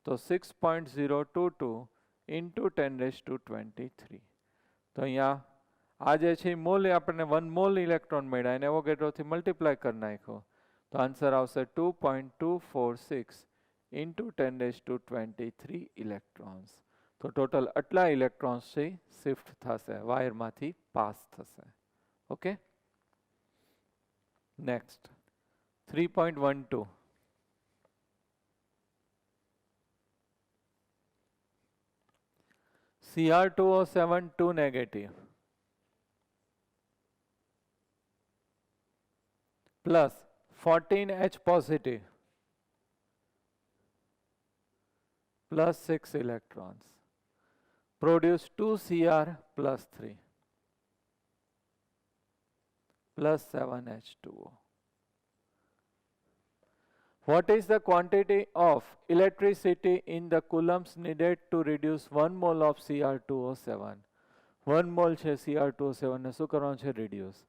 Speaker 1: તો 6.022 ઇન્ટુ 10⁻23. તો અહીંયા આ જે છે મોલ, આપણને 1 મોલ ઇલેક્ટ્રોન મળ્યા એને એવોગેડ્રોથી મલ્ટીપ્લાય કરી નાખ્યો. તો આન્સર આવશે 2.246 ઇન્ટુ 10⁻23 ઇલેક્ટ્રોન્સ. તો ટોટલ આટલા ઇલેક્ટ્રોન્સ છે શિફ્ટ થશે, વાયરમાંથી પાસ થશે. Okay, next 3.12. Cr2O7 2 negative plus 14H positive plus 6 electrons produce 2 Cr plus 3 plus 7 H2O. What is the quantity of electricity in the coulombs needed to reduce 1 mole of Cr2O7? 1 mole છે Cr2O7 ને શું કરવાનું છે, reduce.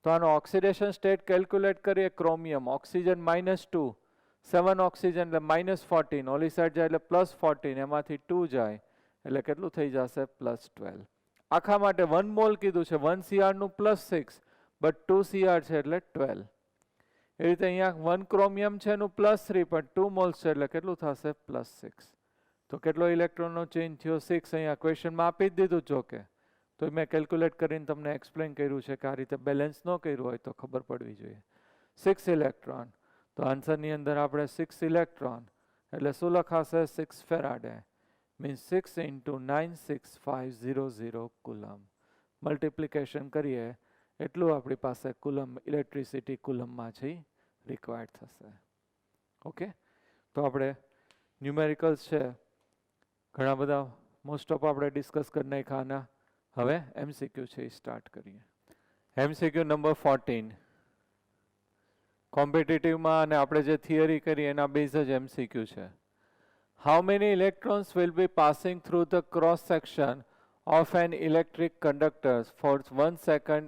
Speaker 1: તો આનો ઓક્સિડેશન સ્ટેટ કેલ્ક્યુલેટ કરીએ. ક્રોમિયમ, ઓક્સિજન -2, 7 ઓક્સિજન એટલે -14, ઓલી સાઈડ જાય એટલે +14, એમાંથી 2 જાય એટલે કેટલું થઈ જશે, +12. આખા માટે 1 મોલ કીધું છે, 1 Cr નું +6, બટ 2 Cr છે એટલે 12. એ રીતે અહીંયા 1 ક્રોમિયમ છે એનું +3, પણ 2 મોલ્સ છે એટલે કેટલું થશે, +6. તો કેટલો ઇલેક્ટ્રોનનો ચેન્જ થયો, 6. અહીંયા ક્વેશ્ચનમાં આપી જ દીધું જો કે, તો મેં કેલ્ક્યુલેટ કરીને તમને એક્સપ્લેન કર્યું છે કે આ રીતે બેલેન્સ ન કર્યું હોય તો ખબર પડવી જોઈએ. 6 ઇલેક્ટ્રોન. તો આન્સરની અંદર આપણે 6 ઇલેક્ટ્રોન એટલે શું લખાશે, 6 faraday, means 6 into 96500 coulomb. Multiplication કરીએ એટલું આપણી પાસે કુલમ ઇલેક્ટ્રિસિટી કુલમમાં છે રિક્વાયર્ડ થશે. ઓકે, તો આપણે ન્યુમેરિકલ્સ છે ઘણા બધા મોસ્ટ ઓફ આપણે ડિસ્કસ કરી નાખ્યા. હવે MCQ છે એ સ્ટાર્ટ કરીએ. MCQ નંબર 14 કોમ્પિટિટિવમાં અને આપણે જે થિયરી કરી એના બેઝ જ MCQ છે. How many electrons will be passing through the cross section of an electric conductor for 1 second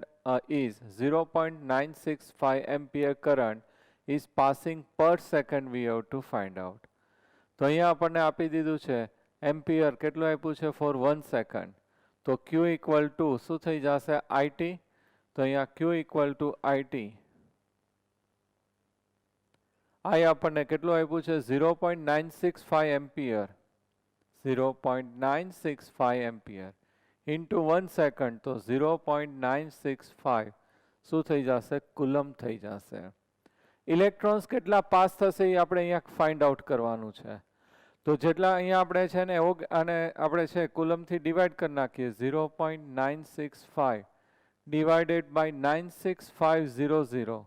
Speaker 1: is 0.965 ampere current is passing per second we have to find out. તો અહીંયા આપણને આપી દીધું છે એમ્પિયર, કેટલું આપ્યું છે ફોર 1 સેકન્ડ. તો Q ઇક્વલ ટુ શું થઈ જશે, IT. તો અહીંયા Q equal to IT. I આપણને કેટલું આપ્યું છે 0.965 એમ્પિયર, 0.965 એમ્પિયર ઇન્ટુ 1 સેકન્ડ, તો 0.965 શું થઈ જશે, કુલમ થઈ જશે. ઇલેક્ટ્રોન્સ કેટલા પાસ થશે એ આપણે અહીંયા ફાઇન્ડ આઉટ કરવાનું છે. તો જેટલા અહીંયા આપણે છે ને અને આપણે છે કુલમથી ડિવાઈડ કરી નાખીએ, 0.965 ડિવાઇડેડ બાય 96500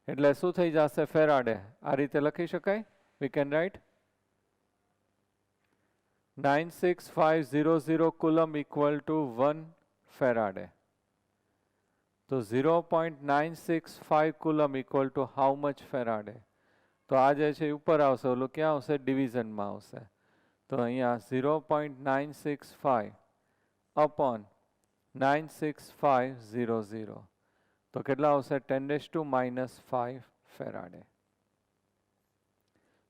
Speaker 1: એટલે શું થઈ જશે ફેરાડે. આ રીતે લખી શકાય, we can write 96500 coulomb equal to 1 faraday. તો 0.965 coulomb equal to how much faraday. તો આ જે છે ઉપર આવશે, ઓલું ક્યાં આવશે, ડિવિઝનમાં આવશે. તો અહીંયા 0.965 અપોન 96500 તો કેટલા આવશે, 10⁻⁻5 ફેરાડે.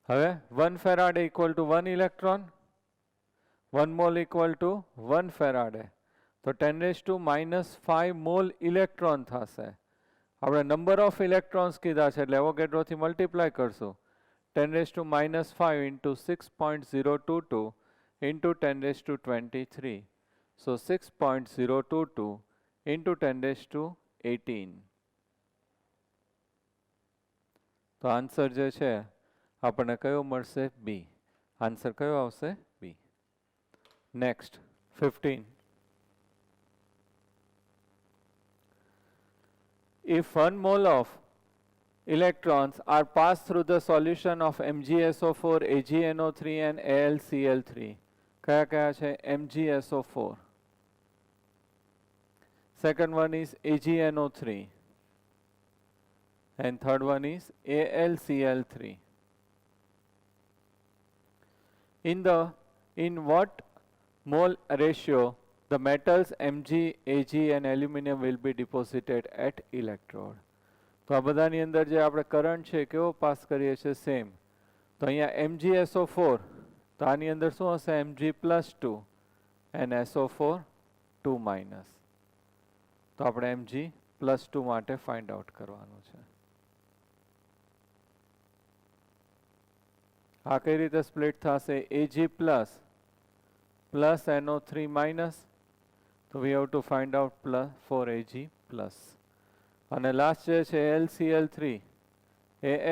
Speaker 1: હવે 1 faraday equal to 1 electron, 1 mole equal to 1 faraday. તો 10⁻⁻5 મોલ ઇલેક્ટ્રોન થશે. આપણે નંબર ઓફ ઇલેક્ટ્રોન્સ કીધા છે એટલે એવોગેડ્રોથી મલ્ટીપ્લાય કરશું. 10⁻⁵ ઇન્ટુ 6.022 ઇન્ટુ 10⁻23. સો 6.022 ઇન્ટુ 10⁻18. તો આન્સર જે છે આપણને કયો મળશે, બી. આન્સર કયો આવશે, બી. Next 15. If 1 mole of electrons are passed through the solution of MgSO4, AgNO3 and AlCl3. કયા કયા છે, MgSO4. Second one is AgNO3. And third one is AlCl3. In what mole ratio the metals Mg, Ag and aluminum will be deposited at electrode. તો આ બધાની અંદર જે આપણે કરંટ છે કેવો પાસ કરીએ છીએ સેમ. તો અહીંયા MgSO4 તો આની અંદર શું હશે Mg+2 and SO4 2 માઇનસ. તો આપણે Mg+2 માટે ફાઇન્ડ આઉટ કરવાનું છે. આ કઈ રીતે સ્પ્લિટ થશે Ag plus NO3 minus. So we have to find out plus 4Ag plus. And the last is AlCl3,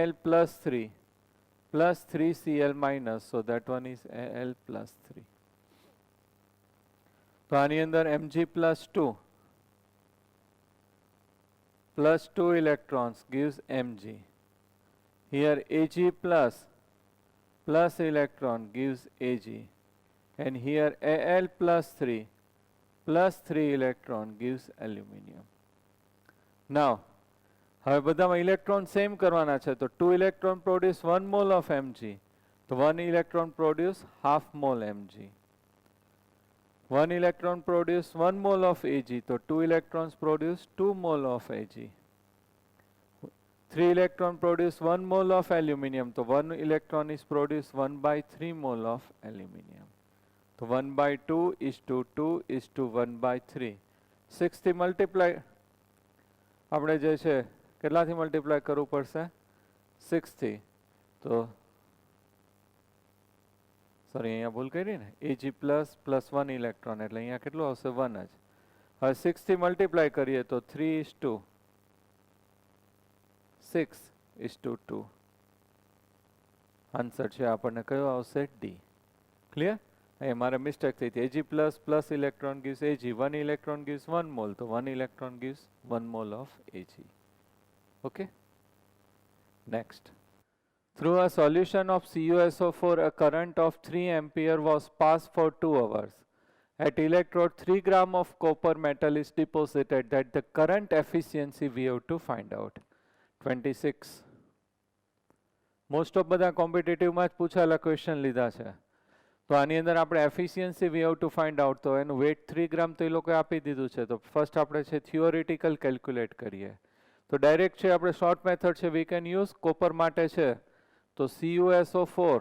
Speaker 1: Al plus 3 plus 3Cl minus. So that one is Al plus 3. So આની અંદર Mg+2 plus 2 electrons gives Mg. Here Ag plus electron gives Ag. And here Al plus 3 plus 3 electron gives aluminium. Now, હવે બધામાં electron same કરવાના છે. તો 2 electron produce 1 mole of Mg. તો 1 electron produce half mole Mg. 1 electron produce 1 mole of Ag. તો 2 electrons produce 2 mole of Ag. 3 electron produce 1 mole of aluminium. So 1 electron is produced 1 by 3 mole of aluminium. So 1 by 2 is to 2 is to 1 by 3. 6 થી મલ્ટીપ્લાય આપણે જે છે કેટલાથી મલ્ટીપ્લાય કરવું પડશે 6 થી. તો સોરી અહીંયા ભૂલ કરી ને Ag plus 1 ઇલેક્ટ્રોન એટલે અહીંયા કેટલું આવશે 1 જ. હવે 6 થી મલ્ટીપ્લાય કરીએ તો 3 is to 6 is to 2. Answer છે આપણને કયો આવશે D. ક્લિયર? અહીં મારે મિસ્ટેક થઈ હતી. Ag plus electron gives Ag. 1 electron gives 1 mole. So 1 electron gives 1 mole of Ag. Okay? Next. Through a solution of CuSO4, a current of 3 ampere was passed for 2 hours. At electrode, 3 gram of copper metal is deposited. That the current efficiency we have to find out. 26. Most of બધા કોમ્પિટિટિવમાં જ પૂછાયેલા ક્વેશ્ચન લીધા છે. તો આની અંદર આપણે efficiency V have to find out. તો એનું વેટ 3 ગ્રામ તો એ લોકોએ આપી દીધું છે. તો ફર્સ્ટ આપણે છે થિયોરિટિકલ કેલ્ક્યુલેટ કરીએ. તો ડાયરેક્ટ છે આપણે શોર્ટ મેથડ છે વી કેન યુઝ. કોપર માટે છે તો CuSO4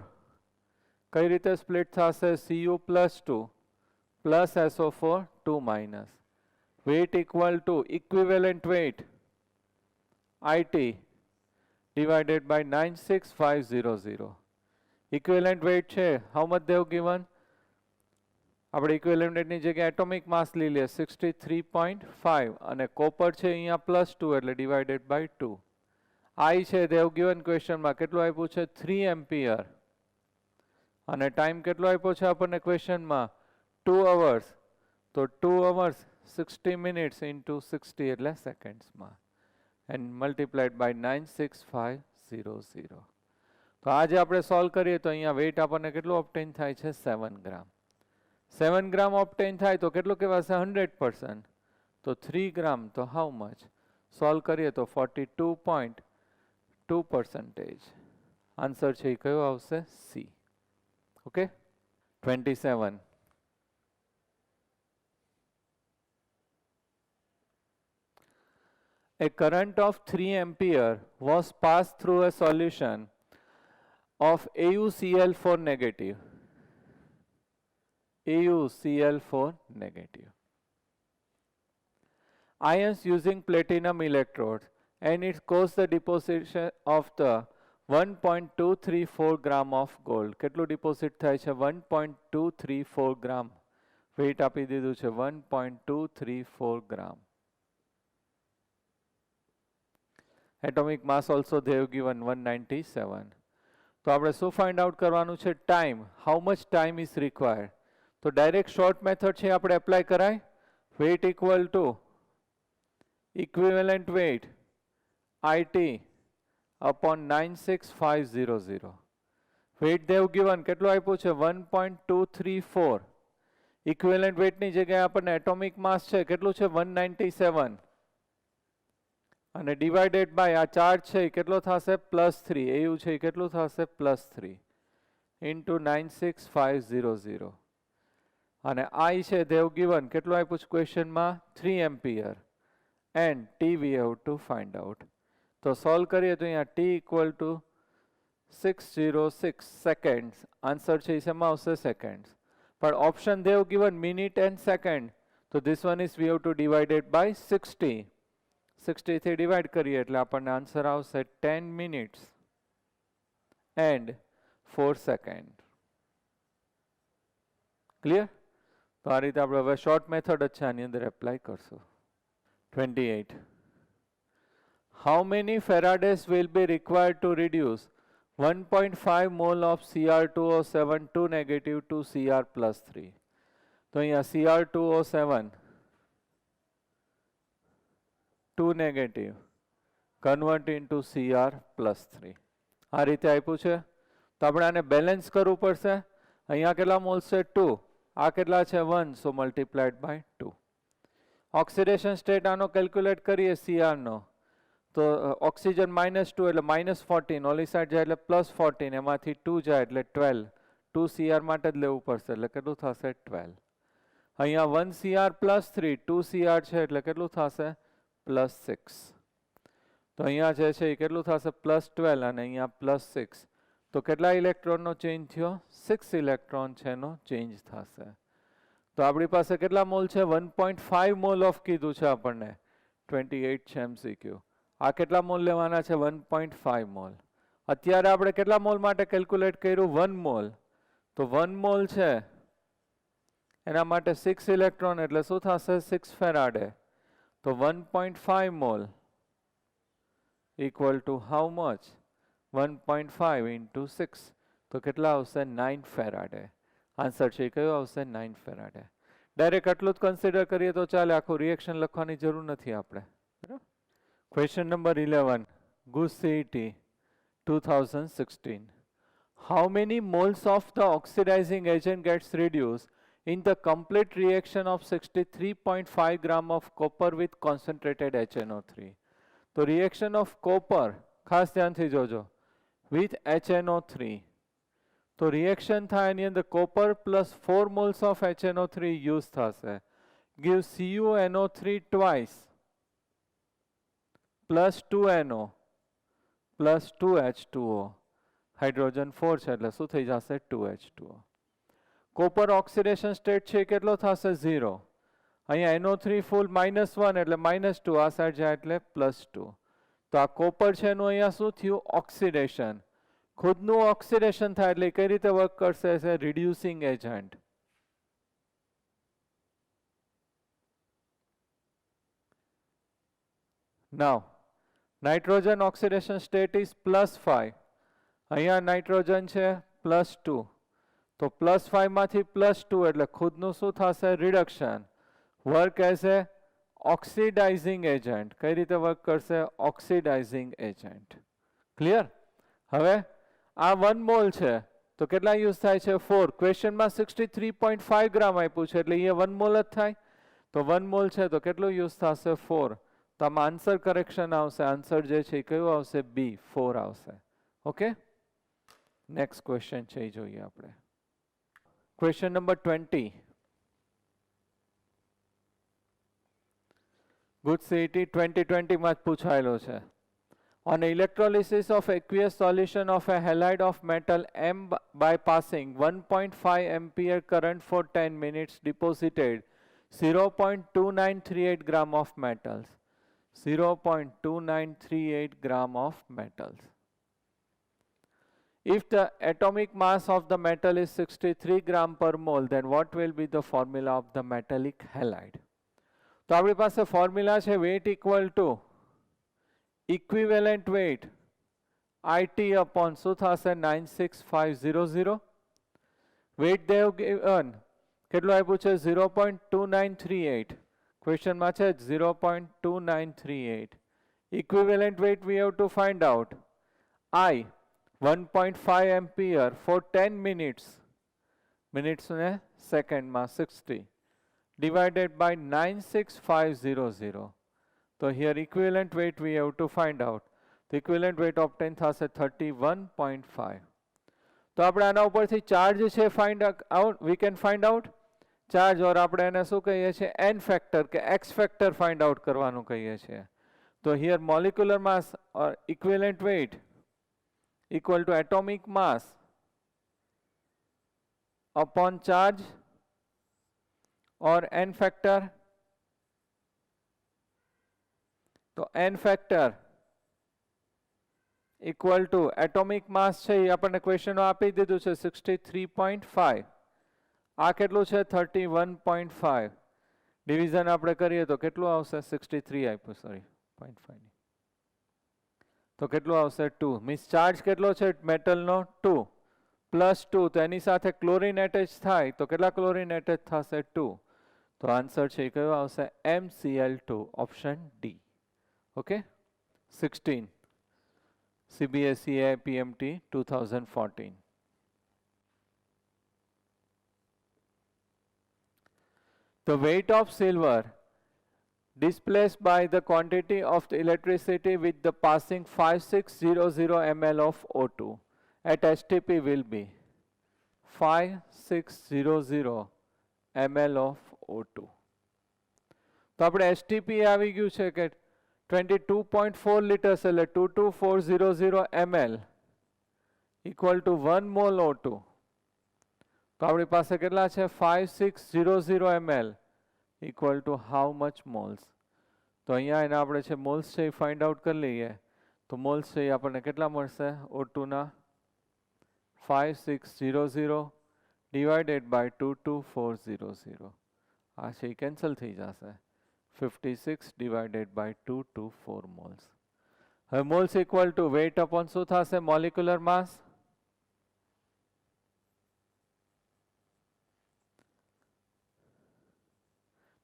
Speaker 1: કઈ રીતે સ્પ્લિટ થશે Cu+2 plus SO4 2 minus. Weight equal to equivalent weight IT divided by 96500. Equivalent weight છે how much they have given. આપણે equivalent weight ની જગ્યાએ atomic mass લઈ લે 63.5 અને copper છે અહીંયા +2 એટલે divided by 2. I છે they have given question માં કેટલું આપ્યું છે 3 ampere અને time કેટલો આપ્યો છે આપણને question માં 2 hours. તો 2 hours 60 minutes into 60 એટલે seconds માં and multiplied by 96500. તો આજે આપણે સોલ્વ કરીએ તો અહીંયા વેઇટ આપણને કેટલું ઓબ્ટેન થાય છે 7 ગ્રામ. 7 ગ્રામ ઓબ્ટેન થાય તો કેટલું કહેવાશે 100%. તો 3 ગ્રામ તો હાઉ મચ સોલ્વ કરીએ તો 42.2%. આન્સર છે એ કયો આવશે C. Okay 27. A current of 3 ampere was passed through a solution of AuCl4 negative. AuCl4 negative. Ions using platinum electrodes and it caused the deposition of the 1.234 gram of gold. કેટલું ડિપોઝિટ થાય છે 1.234 ગ્રામ. વેઇટ આપી દીધું છે 1.234 ગ્રામ. Atomic mass also they have given 197. તો આપણે શું ફાઇન્ડ આઉટ કરવાનું છે time. How much time is required. તો ડાયરેક્ટ શોર્ટ મેથડ છે આપણે એપ્લાય કરાય. Weight equal to equivalent weight IT upon 96500. Weight they have given કેટલું આપ્યું છે 1.234. ઇક્વિવેલન્ટ વેઇટની જગ્યાએ આપણને એટોમિક માસ છે કેટલું છે 197 અને ડિવાઇડેડ બાય આ ચાર્જ છે કેટલો થશે +3. એવું છે કેટલું થશે +3 ઇન્ટુ 96500. અને I છે they have given કેટલું આપ્યું છે ક્વેશ્ચનમાં 3 ampere and t we have to find out. તો સોલ્વ કરીએ તો અહીંયા t equal to 606 seconds. Answer છે એ શેમાં આવશે સેકન્ડ્સ. પણ option they have given minute and second. તો this one is we have to divide it by 60. 60 થી ડિવાઈડ કરીએ એટલે આપણને આન્સર આવશે 10 minutes and 4 seconds. ક્લિયર? તો આ રીતે આપણે હવે શોર્ટ મેથડ જ છે આની અંદર એપ્લાય કરશું. 28. How many Faradays will be required to reduce 1.5 mole of Cr2O7 2 negative to Cr plus 3? તો અહીંયા Cr2O7 2 negative convert into Cr plus 3. આ રીતે આપ્યું છે. તો આપણે આને બેલેન્સ કરવું પડશે. અહીંયા કેટલા મોલ્સ છે 2, આ કેટલા છે 1, so multiplied by 2. Oxidation state આનો કેલ્ક્યુલેટ કરીએ Cr નો તો ઓક્સિજન -2 એટલે -14, ઓલી સાઈડ જાય એટલે +14, એમાંથી 2 જાય એટલે 12. 2 Cr માટે જ લેવું પડશે એટલે કેટલું થશે 12. અહીંયા 1 Cr plus 3, 2 Cr છે એટલે કેટલું થશે +6. તો અહીંયા જે છે એ કેટલું થશે +12 અને અહીંયા +6. તો કેટલા ઇલેક્ટ્રોનનો ચેન્જ થયો? 6 ઇલેક્ટ્રોન છે એનો ચેન્જ થશે. તો આપણી પાસે કેટલા મોલ છે? 1.5 મોલ ઓફ કીધું છે આપણને. 28 છે MCQ. આ કેટલા મોલ લેવાના છે? 1.5 મોલ. અત્યારે આપણે કેટલા મોલ માટે કેલ્ક્યુલેટ કર્યું? 1 મોલ. તો 1 મોલ છે એના માટે 6 ઇલેક્ટ્રોન એટલે શું થશે? 6 ફેરાડે. તો 1.5 mall equal to how much? 1.5 into 6. તો કેટલા આવશે? 9 ફેરાડે. આન્સર છે કયો આવશે? 9 ફેરાડે. ડાયરેક્ટ આટલું જ કન્સિડર કરીએ તો ચાલે, આખું રિએક્શન લખવાની જરૂર નથી આપણે. બરાબર. Question number 11, GUS CET 2016. How many moles of the oxidizing agent gets reduced in the complete reaction of 63.5 gram of copper with concentrated HNO3? તો રિએક્શન ઓફ કોપર, ખાસ ધ્યાનથી જોજો, with HNO3. તો રિએક્શન થાય એની અંદર copper plus 4 moles of HNO3 use થશે. Give CuNO3 twice plus 2NO plus 2H2O. Hydrogen 4 છે એટલે શું થઈ જશે? 2H2O. કોપર ઓક્સિડેશન સ્ટેટ છે કેટલો થશે? 0. અહીંયા NO3 ફૂલ -1 એટલે -2, આ સાઈડ જાય એટલે +2. તો આ કોપર છે એનું અહીંયા શું થયું? ઓક્સિડેશન. ખુદનું ઓક્સિડેશન થાય એટલે કઈ રીતે વર્ક કરશે? As a reducing agent. Now nitrogen oxidation state is +5. અહીંયા નાઇટ્રોજન છે +2. તો +5 માંથી +2 એટલે ખુદનું શું થશે? Reduction. Work as a oxidising agent. કઈ રીતે વર્ક કરશે? Oxidising agent. ક્લિયર? હવે આ 1 મોલ છે તો કેટલા યુઝ થાય છે? 4. ક્વેશ્ચનમાં 63.5 ગ્રામ આપ્યું છે એટલે અહીંયા 1 મોલ જ થાય. તો 1 મોલ છે તો કેટલું યુઝ થશે? 4. તો આમાં આન્સર કરેક્શન આવશે. આન્સર જે છે એ કયું આવશે? B, 4 આવશે. ઓકે, નેક્સ્ટ ક્વેશ્ચન છે એ જોઈએ આપણે. Question number 20. GUS CET 2020 માં જ પૂછાયેલો છે. On electrolysis of aqueous solution of a halide of metal M by passing 1.5 ampere current for 10 minutes deposited 0.2938 gram of metals. 0.2938 gram of metals. If the atomic mass of the metal is 63 gram per mole, then what will be the formula of the metallic halide? તો આપણી પાસે ફોર્મ્યુલા છે weight equal to equivalent weight IT upon શું થશે? 96500. weight they have given કેટલું આપ્યું છે? 0.2938. ક્વેશ્ચનમાં છે 0.2938. equivalent weight we have to find out. I 1.5 ampere for 10 minutes. Minutes ને સેકન્ડમાં 60 divided by 96500. So here equivalent weight we have to find out. The equivalent weight obtained થશે 31.5. તો આપણે આના ઉપરથી ચાર્જ છે find out, we can find out. Charge or આપણે એને શું કહીએ છીએ n ફેક્ટર કે x ફેક્ટર ફાઇન્ડ આઉટ કરવાનું કહીએ છીએ. તો here molecular mass or equivalent weight equal to atomic mass upon charge or n factor. તો n factor equal to atomic mass છે એ આપણને ક્વેશ્ચનો આપી દીધું છે 63.5. આ કેટલું છે 31.5. ડિવિઝન આપણે કરીએ તો કેટલું આવશે 63 આપ્યું સોરી 0.5. તો કેટલું આવશે 2. મીન્સ ચાર્જ કેટલો છે મેટલનો 2 પ્લસ 2. તો એની સાથે ક્લોરીન એટેચ થાય તો કેટલા ક્લોરીન એટેચ થશે 2. તો આન્સર છે એ કયો આવશે MCl2 option D. Okay 16 CBSE PMT 2014. The weight of silver displaced by the quantity of the electricity with the passing 5600 ml of O2 at STP will be 5600 ml of O2. તો આપણે STP આવી ગયું છે કે 22.4 liters એટલે 22400 ml equal to 1 mole O2. તો આપણી પાસે કેટલા છે 5600 ml equal to how much moles. તો અહીંયા એને આપણે છે મોલ્સ છે એ ફાઇન્ડ આઉટ કરી લઈએ તો મોલ્સ છે એ આપણને કેટલા મળશે O2 ના 5600 ડિવાઇડેડ બાય 22400. આ છે એ કેન્સલ થઈ જશે 56 ડિવાઇડેડ બાય 224 મોલ્સ. હવે moles equal to weight upon શું થશે મોલિક્યુલર માસ.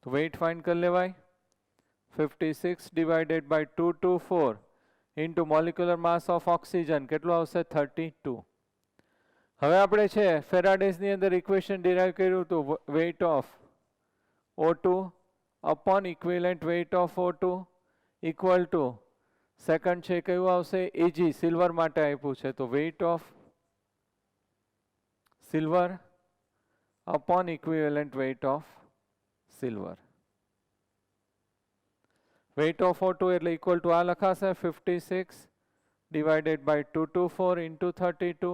Speaker 1: તો વેઇટ ફાઇન્ડ કરી લેવાય 56 divided by 224 into molecular mass of oxygen કેટલું આવશે 32. હવે આપણે છે ફેરાડેઝની અંદર ઇક્વેશન ડિરાઇવ કર્યું હતું weight of O2 upon equivalent weight of O2 equal to second છે કયું આવશે Eg સિલ્વર માટે આપ્યું છે તો weight of silver upon equivalent weight of silver. Weight of O2 એટલે ઇક્વલ ટુ આ લખાશે 56 divided by 224 into 32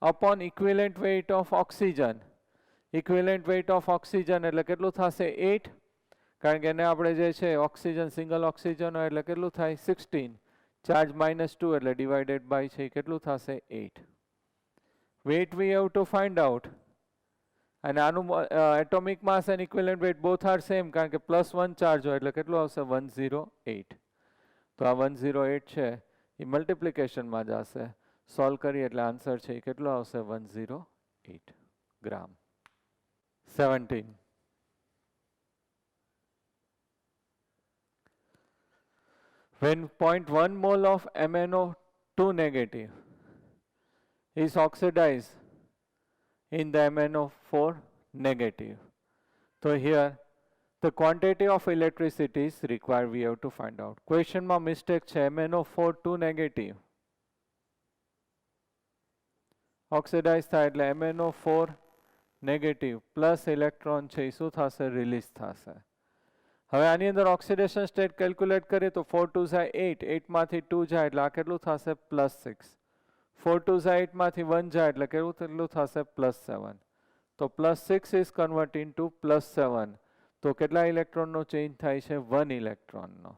Speaker 1: upon equivalent weight of oxygen. Equivalent weight of oxygen એટલે કેટલું થશે 8 કારણ કે એને આપણે જે છે ઓક્સિજન સિંગલ ઓક્સિજન હોય એટલે કેટલું થાય 16 ચાર્જ -2 એટલે ડિવાઇડેડ બાય છે કેટલું થશે 8. Weight we have to find out અને આનું atomic mass and equivalent weight both are same કારણ કે +1 ચાર્જ હોય એટલે કેટલું આવશે 108. તો આ 108 છે એ મલ્ટિપ્લિકેશનમાં જશે સોલ્વ કરીએ એટલે આન્સર છે એ કેટલો આવશે 108 ગ્રામ. 17 when 0.1 mole of MnO2 negative is oxidized in the MnO4 negative. So here the quantity of electricity is required we have to find out. Question માં mistake છે MnO4 2 negative oxidize થાય એટલે MnO4 negative plus electron છે શું થશે રિલીઝ થશે. હવે આની અંદર ઓક્સિડેશન સ્ટેટ કેલ્ક્યુલેટ કરીએ તો 4 2 જાય 8 8 માંથી 2 જાય એટલે આ કેટલું થશે +6 4 2 જાય 8 માંથી 1 જાય એટલે કેટલું થશે +7. તો +6 ઇઝ કન્વર્ટ ઇન્ટુ +7 તો કેટલા ઇલેક્ટ્રોનનો ચેન્જ થાય છે 1 ઇલેક્ટ્રોનનો.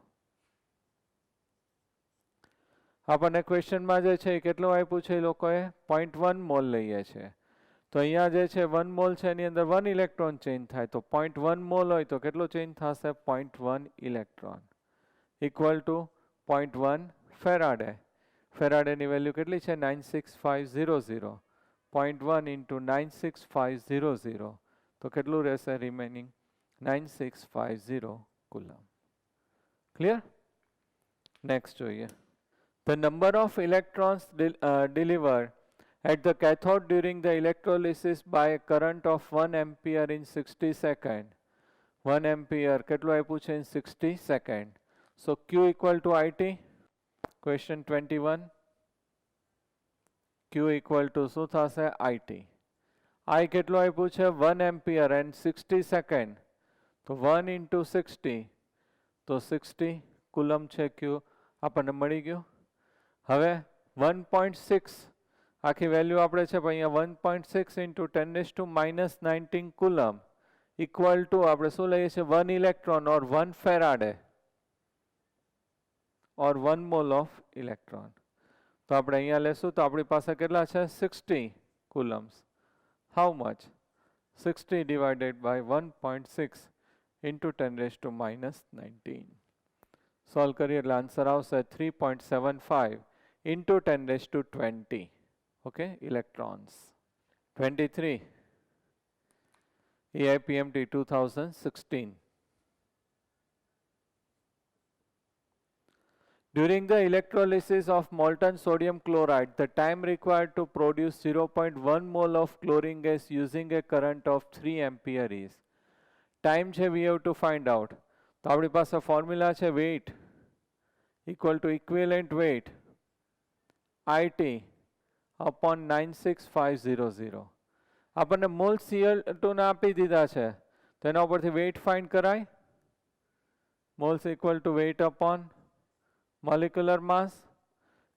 Speaker 1: આપણને ક્વેશ્ચનમાં જે છે કેટલું આપ્યું છે એ લોકોએ 0.1 મોલ લઈએ છે તો અહીંયા જે છે 1 મોલ છે એની અંદર 1 ઇલેક્ટ્રોન ચેન્જ થાય તો 0.1 મોલ હોય તો કેટલો ચેન્જ થશે 0.1 ઇલેક્ટ્રોન ઇક્વલ ટુ 0.1 ફેરાડે. ફેરાડેની વેલ્યુ કેટલી છે 96500 0.1 ઇન્ટુ 96500 તો કેટલું રહેશે રિમેનિંગ 9650 કુલમ. ક્લિયર. નેક્સ્ટ જોઈએ the number of electrons delivered at the cathode during the electrolysis by a current of 1 ampere in 60 seconds. 1 ampere કેટલું આપ્યું છે in 60 seconds. So Q equal to IT. Question 21. Q equal to શું થશે IT. I કેટલો આપ્યું છે 1 એમ્પિયર એન્ડ 60 સેકન્ડ, તો 1 into 60, તો 60 કુલમ છે ક્યુ આપણને મળી ગયું. હવે 1.6 આખી વેલ્યુ આપણે છે પણ અહીંયા 1.6 into 10⁻⁻19 કુલમ ઇક્વલ ટુ આપણે શું લઈએ છીએ 1 electron or 1 faraday or 1 mole of electron. તો આપણે અહીંયા લેશું તો આપણી પાસે કેટલા છે 60 coulombs. How much? 60 divided by 1.6 into 10⁻⁻19. Solve કરીએ એટલે આન્સર આવશે 3.75 into 10⁻20. Okay, electrons. 23 EIPMT 2016. During the electrolysis of molten sodium chloride, the time required to produce 0.1 mole of chlorine gas using a current of 3 ampere is. Time છે we have to find out. તો આપણી પાસે ફોર્મ્યુલા છે weight equal to equivalent weight IT upon 96500. આપણને મોલ Cl2 ના આપી દીધા છે તો એના ઉપરથી weight find કરાય. moles equal to weight upon molecular mass.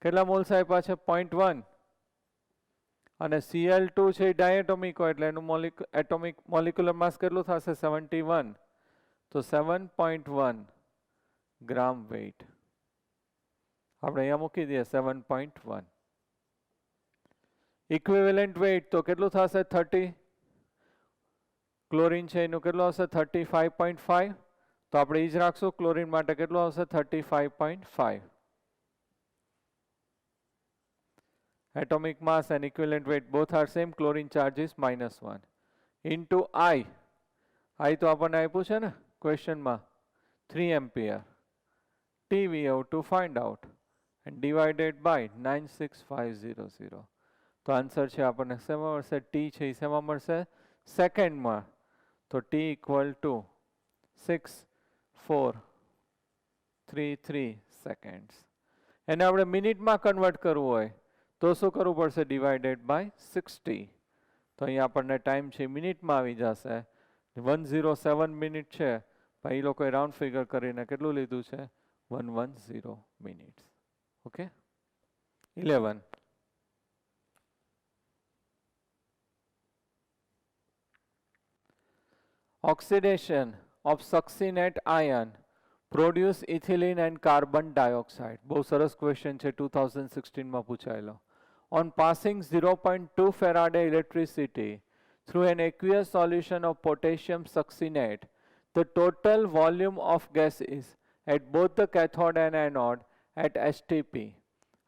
Speaker 1: કેટલા મોલ્સ આપ્યા છે 0.1 અને Cl2 છે ડાયએટોમિક હોય એટલે એનું એટોમિક મોલિક્યુલર માસ કેટલું થશે 71, તો 7.1 ગ્રામ વેઇટ આપણે અહીંયા મૂકી દઈએ 7.1. ઇક્વિવેલન્ટ વેઇટ તો કેટલું થશે 30, ક્લોરીન છે એનું કેટલું આવશે 35.5, તો આપણે એ જ રાખશું ક્લોરીન માટે કેટલું આવશે 35.5. Atomic mass and equivalent weight both are same. Chlorine charge is -1 into I. I તો આપણને આપ્યું છે ને ક્વેશ્ચન માં 3 ampere. T we have to find out and divided by 96500. તો આન્સર છે આપણને શેમાં મળશે T છે એ શેમાં મળશે સેકન્ડમાં, તો T equal to 6433 seconds. એને આપણે મિનિટમાં કન્વર્ટ કરવું હોય તો શું કરવું પડશે ડિવાઇડેડ બાય 60. તો અહીંયા આપણને ટાઈમ છે મિનિટમાં આવી જશે 107 મિનિટ છે પણ એ લોકોએ રાઉન્ડ ફિગર કરીને કેટલું લીધું છે 110 minutes. Okay. 11 oxidation of succinate ion produce ethylene and carbon dioxide. બહુ સરસ ક્વેશ્ચન છે 2016 માં પૂછાયેલો. On passing 0.2 Faraday electricity through an aqueous solution of potassium succinate, the total volume of gas is at both the cathode and anode at STP.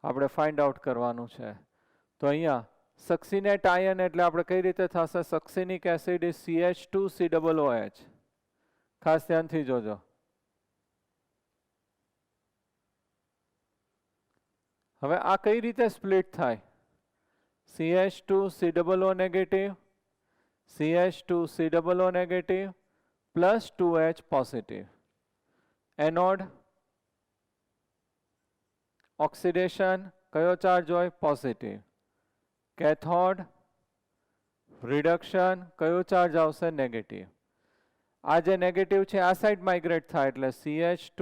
Speaker 1: આપણે find out કરવાનું છે. તો અહીંયા succinate ion એટલે આપણે કઈ રીતે થશે succinic acid is CH2COOH. ખાસ ધ્યાનથી જોજો. હવે આ કઈ રીતે સ્પ્લિટ થાય CH2COO negative CH2COO negative plus 2H positive. Anode oxidation કયો ચાર્જ હોય પોઝિટિવ. કેથોડ રિડક્શન કયો ચાર્જ આવશે નેગેટિવ. આ જે નેગેટિવ છે આ સાઈડ માઇગ્રેટ થાય એટલે CH2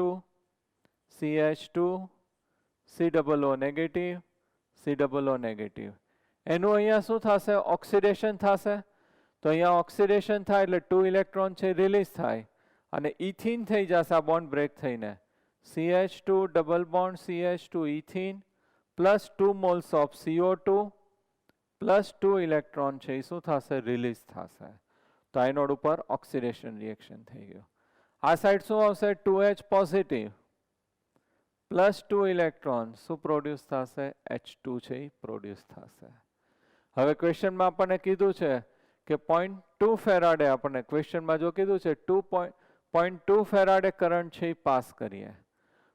Speaker 1: COO negative COO negative. એનું અહીંયા શું થશે ઓક્સિડેશન થશે. તો અહીંયા ઓક્સિડેશન થાય એટલે 2 ઇલેક્ટ્રોન છે રિલીઝ થાય અને ઇથીન થઈ જશે આ બોન્ડ બ્રેક થઈને CH2 double bond CH2 ethene plus 2 moles of CO2 plus 2 electron છે એ શું થશે રિલીઝ થશે. તો આઇનોડ ઉપર ઓક્સિડેશન રિએક્શન થઈ ગયું. આ સાઈડ શું આવશે 2H પોઝિટિવ પ્લસ 2 ઇલેક્ટ્રોન શું પ્રોડ્યુસ થશે H2 છે એ પ્રોડ્યુસ થશે. હવે ક્વેશ્ચનમાં આપણને કીધું છે કે 0.2 ફેરાડે આપણને ક્વેશ્ચનમાં જો કીધું છે 0.2 ફેરાડે કરંટ છે એ પાસ કરીએ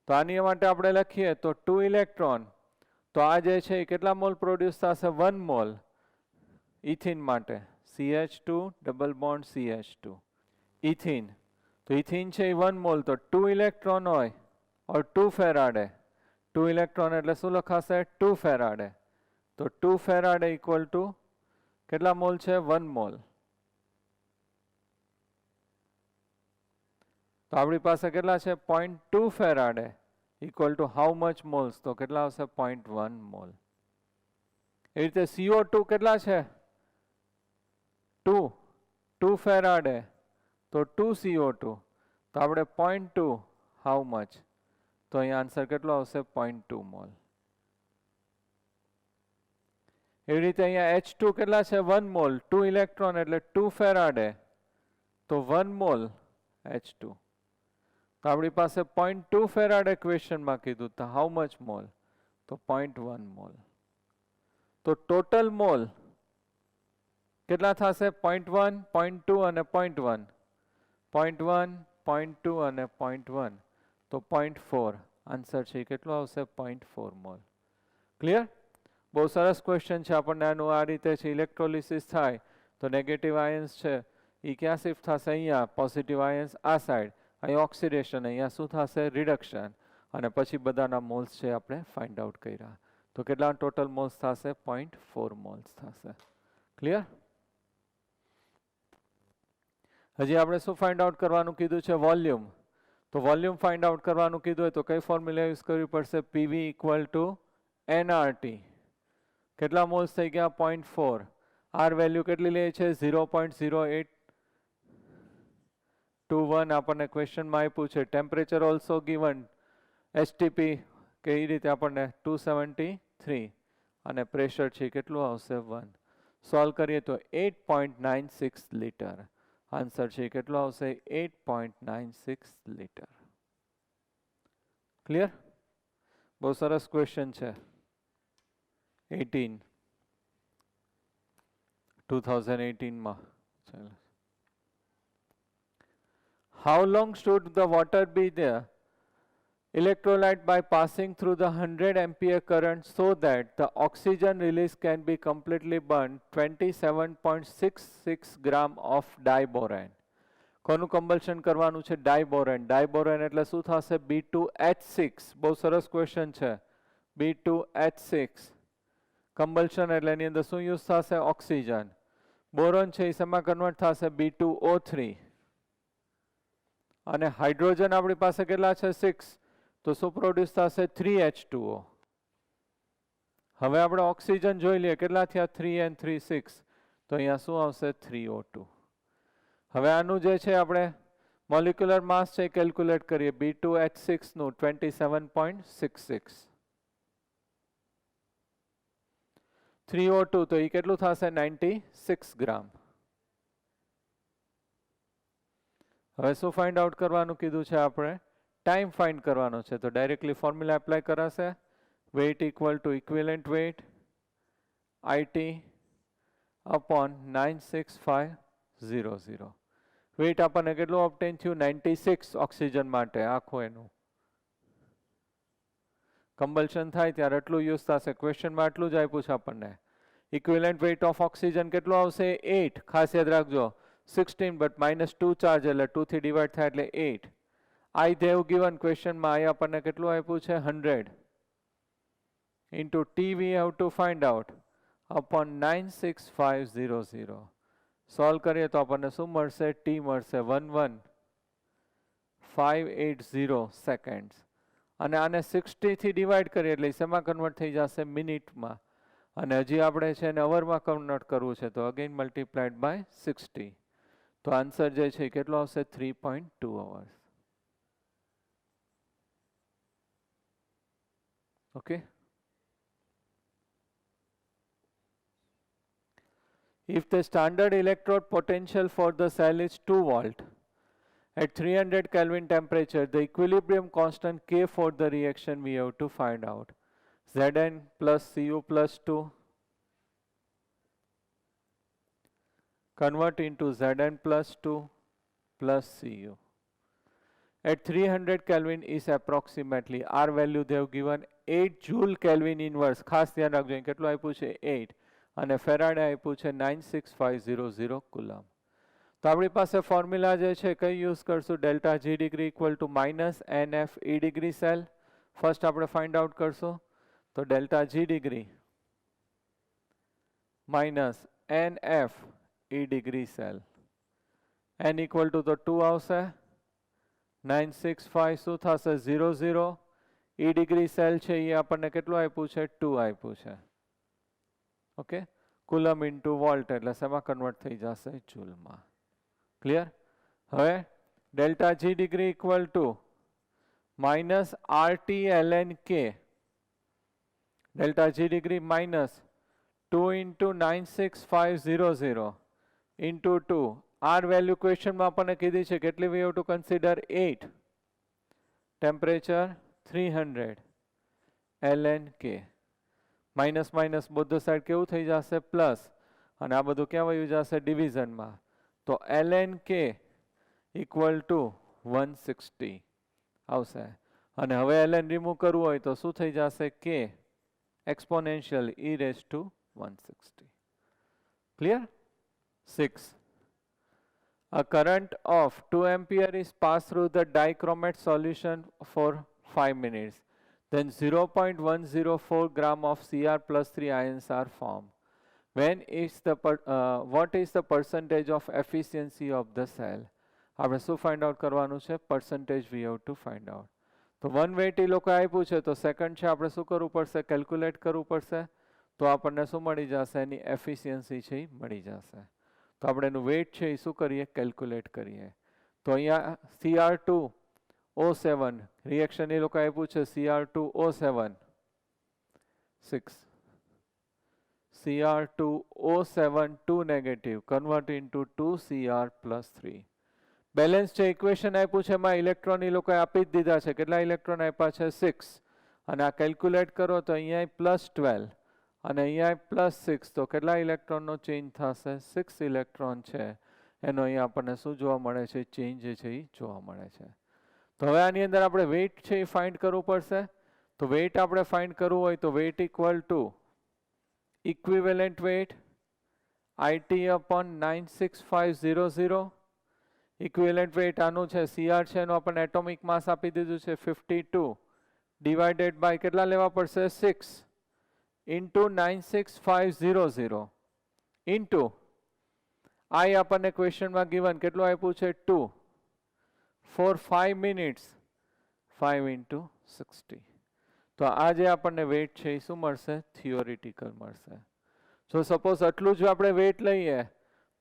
Speaker 1: તો આની માટે આપણે લખીએ તો 2 ઇલેક્ટ્રોન તો આ જે છે એ કેટલા મોલ પ્રોડ્યુસ થશે 1 મોલ ઇથિન માટે CH2 double bond CH2 ethene. તો ઇથિન છે એ 1 મોલ તો 2 ઇલેક્ટ્રોન હોય और 2 ફેરાડે 2 ઇલેક્ટ્રોન એટલે શું લખાશે 2 ફેરાડે. તો 2 ફેરાડે ઇક્વલ ટુ કેટલા મોલ છે? 1 મોલ. તો આપણી પાસે કેટલા છે? 0.2 faraday equal to how much moles? તો કેટલા આવશે? 0.1 મોલ. એ રીતે CO2 કેટલા છે? 2 ફેરાડે, તો 2 CO2. તો આપણે 0.2 હાઉ મચ? તો અહીંયા આન્સર કેટલો આવશે? 0.2 મોલ. એવી રીતે અહીંયા H2 કેટલા છે? 1 મોલ. 2 ઇલેક્ટ્રોન એટલે 2 ફેરાડે, તો 1 મોલ H2. તો આપણી પાસે 0.2 ફેરાડે ક્વેશ્ચનમાં કીધું, તો હાઉ મચ મોલ? તો 0.1 મોલ. તો ટોટલ મોલ કેટલા થશે? 0.1, 0.2 અને 0.1. 0.1, 0.2 અને 0.1, તો 0.4 આન્સર છે. કેટલો આવશે? 0.4 મોલ. ક્લિયર? બહુ સરસ ક્વેશ્ચન છે. આપણને આનું આ રીતે છે ઇલેક્ટ્રોલિસિસ થાય તો નેગેટિવ આયન્સ છે એ ક્યાં શિફ્ટ થશે? અહીંયા. પોઝિટિવ આયન્સ આ સાઈડ. અહીં ઓક્સિડેશન, અહીંયા શું થશે? રિડક્શન. અને પછી બધાના મોલ્સ છે આપણે ફાઇન્ડ આઉટ કર્યા. તો કેટલા ટોટલ મોલ્સ થશે? 0.4 મોલ્સ થશે. ક્લિયર? હજી આપણે શું ફાઇન્ડ આઉટ કરવાનું કીધું છે? વોલ્યુમ. તો વોલ્યુમ ફાઇન્ડ આઉટ કરવાનું કીધું હોય તો કઈ ફોર્મ્યુલા યુઝ કરવી પડશે? PV equal to nRT. કેટલા મોલ્સ થઈ ગયા? 0.4. આર વેલ્યુ કેટલી લે છે? 0.0821. આપણને ક્વેશ્ચનમાં આપ્યું છે. ટેમ્પરેચર ઓલ્સો ગિવન, STP કે એ રીતે આપણને 273. અને પ્રેશર છે કેટલું આવશે? 1. સોલ્વ કરીએ તો 8.96 લીટર. આન્સર છે કેટલો આવશે? 8.96 લીટર. ક્લિયર? બહુ સરસ ક્વેશ્ચન છે. 2018 માં. How long should the water be there? Electrolyte by passing through the 100 ampere current so that the oxygen release can be completely burned. 27.66 gram of diboran. કોનું કમ્બલ્શન કરવાનું છે? ડાયબોરેન. ડાયબોરેન એટલે શું થશે? B2H6. બહુ સરસ ક્વેશ્ચન છે. B2H6 કમ્બલ્શન એટલે એની અંદર શું યુઝ થશે? ઓક્સિજન. બોરોન છે એ શેમાં કન્વર્ટ થશે? B2O3. અને હાઇડ્રોજન આપણી પાસે કેટલા છે? 6. તો શું પ્રોડ્યુસ થશે? 3H2O. હવે આપણે ઓક્સિજન જોઈ લઈએ. કેટલા થયા? 3 and 3 6. તો અહીંયા શું આવશે? 3O2. હવે આનું જે છે આપણે મોલિક્યુલર માસ છે કેલ્ક્યુલેટ કરીએ. B2H6 નું 27.66. 3O2 તો એ કેટલું થશે? 96 ગ્રામ. હવે શું ફાઇન્ડ આઉટ કરવાનું કીધું છે આપણે? ટાઈમ ફાઇન્ડ કરવાનો છે. તો ડાયરેક્ટલી ફોર્મ્યુલા એપ્લાય કરાશે. Weight equal to equivalent weight IT upon 96500. Weight આપણને કેટલું ઓબ્ટેન થયું? 96 ઓક્સિજન માટે આખું એનું. કમ્બલ્શન થાય ત્યારે એટલું યુઝ થશે. ક્વેશ્ચનમાં એટલું જ આપ્યું છે આપણને. ઇક્વિવેલન્ટ વેઇટ ઓફ ઓક્સિજન કેટલું આવશે? 8. ખાસ યાદ રાખજો 16 બટ -2 ચાર્જ એટલે 2 થી ડિવાઈડ થાય એટલે 8. I they have given ક્વેશ્ચનમાં I આપણને કેટલું આપ્યું છે? 100 into T we have to find out upon 96500. Solve કરીએ તો આપણને શું મળશે? T મળશે 11580 સેકન્ડ્સ. અને આને 60 થી ડિવાઈડ કરીએ એટલે શેમાં કન્વર્ટ થઈ જશે? મિનિટમાં. અને હજી આપણે છે એને અવરમાં કન્વર્ટ કરવું છે તો અગેન મલ્ટીપ્લાઈડ બાય 60. તો આન્સર જે છે કેટલો આવશે? 3.2 hours. Okay. If the standard electrode potential for the cell is 2 volt at 300 Kelvin temperature, the equilibrium constant K for the reaction we have to find out. Zn plus Cu plus 2 convert into Zn plus 2 plus Cu. At 300 Kelvin is approximately, R value they have given 8 joule Kelvin inverse. ખાસ ધ્યાન રાખજો કેટલું આપ્યું છે? 8. અને ફેરાડે આપ્યું છે 96500 કુલમ. તો આપણી પાસે ફોર્મ્યુલા જે છે કઈ યુઝ કરશું? Delta G degree equal two -NF E degree cell. First આપણે ફાઇન્ડ આઉટ કરશું. તો delta G degree NF E degree cell. N equal to તો 2 આવશે 965 શું થશે 00 E degree cell છે એ આપણને કેટલું આપ્યું છે 2 આપ્યું છે ઓકે કુલમ ઇન્ટુ વોલ્ટ એટલે શેમાં કન્વર્ટ થઈ જશે જૂલમાં ક્લિયર હવે delta G degree equal to minus RT ln K delta G degree minus 2 into 96500 into 2 R value question માં આપણને કીધી છે કેટલી we have to consider 8 temperature 300 ln K minus minus બધું સાઈડ કેવું થઈ જશે પ્લસ અને આ બધું ક્યાં વયું જશે ડિવિઝનમાં તો ln K ઇક્વલ ટુ 160 આવશે અને હવે ln રિમૂવ કરવું હોય તો શું થઈ જશે K exponential e raised to 160. Clear? 6. A current of 2 ampere is passed through the dichromat solution for 5 minutes. Then 0.104 gram of Cr plus 3 ions are formed. What is the percentage of efficiency of the cell? આપણે શું find out કરવાનું છે? Percentage we have to find out. તો 1 weight એ લોકો આપ્યું છે તો સેકન્ડ છે આપણે શું કરવું પડશે કેલ્ક્યુલેટ કરવું પડશે તો આપણને શું મળી જશે એની એફિશિયન્સી છે એ મળી જશે તો આપણે એનું વેઇટ છે એ શું કરીએ કેલ્ક્યુલેટ કરીએ તો અહીંયા Cr2O7 રિએક્શન એ લોકો આપ્યું છે Cr2O7 6 Cr2O7 2 negative convert into 2Cr plus 3 balance છે ઇક્વેશન આપ્યું છે એમાં ઇલેક્ટ્રોન એ લોકોએ આપી જ દીધા છે કેટલા ઇલેક્ટ્રોન આપ્યા છે 6 અને આ કેલ્ક્યુલેટ કરો તો અહીંયા +12 અને અહીંયા +6 તો કેટલા ઇલેક્ટ્રોનનો ચેન્જ થશે 6 ઇલેક્ટ્રોન છે એનો અહીંયા આપણને શું જોવા મળે છે ચેન્જ છે એ જોવા મળે છે તો હવે આની અંદર આપણે વેઇટ છે એ ફાઇન્ડ કરવું પડશે તો વેઇટ આપણે ફાઇન્ડ કરવું હોય તો weight equal to equivalent weight IT upon 96500 equivalent weight આનું છે CR છે એનું આપણને એટોમિક માસ આપી દીધું છે 52 ડિવાઇડેડ બાય કેટલા લેવા પડશે 6 into 96500 into I આપણને ક્વેશ્ચનમાં given કેટલું આપ્યું છે 2 for 5 minutes 5 into 60 તો આ જે આપણને વેઇટ છે એ શું મળશે થિયોરિટિકલ મળશે જો સપોઝ આટલું જ આપણે વેઇટ લઈએ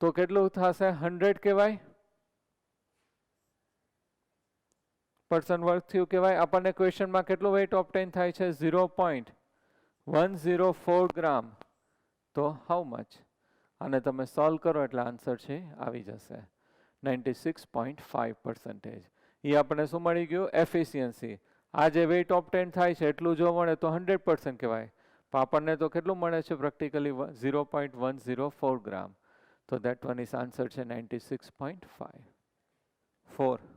Speaker 1: તો કેટલું થશે 100 કહેવાય पर्सन वर्क थયું કહેવાય આપણને ક્વેશ્ચનમાં કેટલું વેઇટ ઓબ્ટેન થાય છે 0.104 ગ્રામ તો હાઉ મચ અને તમે સોલ્વ કરો એટલે આન્સર છે આવી જશે 96.5% એ આપણને શું મળી ગયું એફિશિયન્સી આ જે વેઇટ ઓબ્ટેન થાય છે એટલું જો મળે તો 100% કહેવાય પણ આપણને તો કેટલું મળે છે પ્રેક્ટિકલી 0.104 ગ્રામ તો ધેટ વન ઇઝ આન્સર છે 96.5 4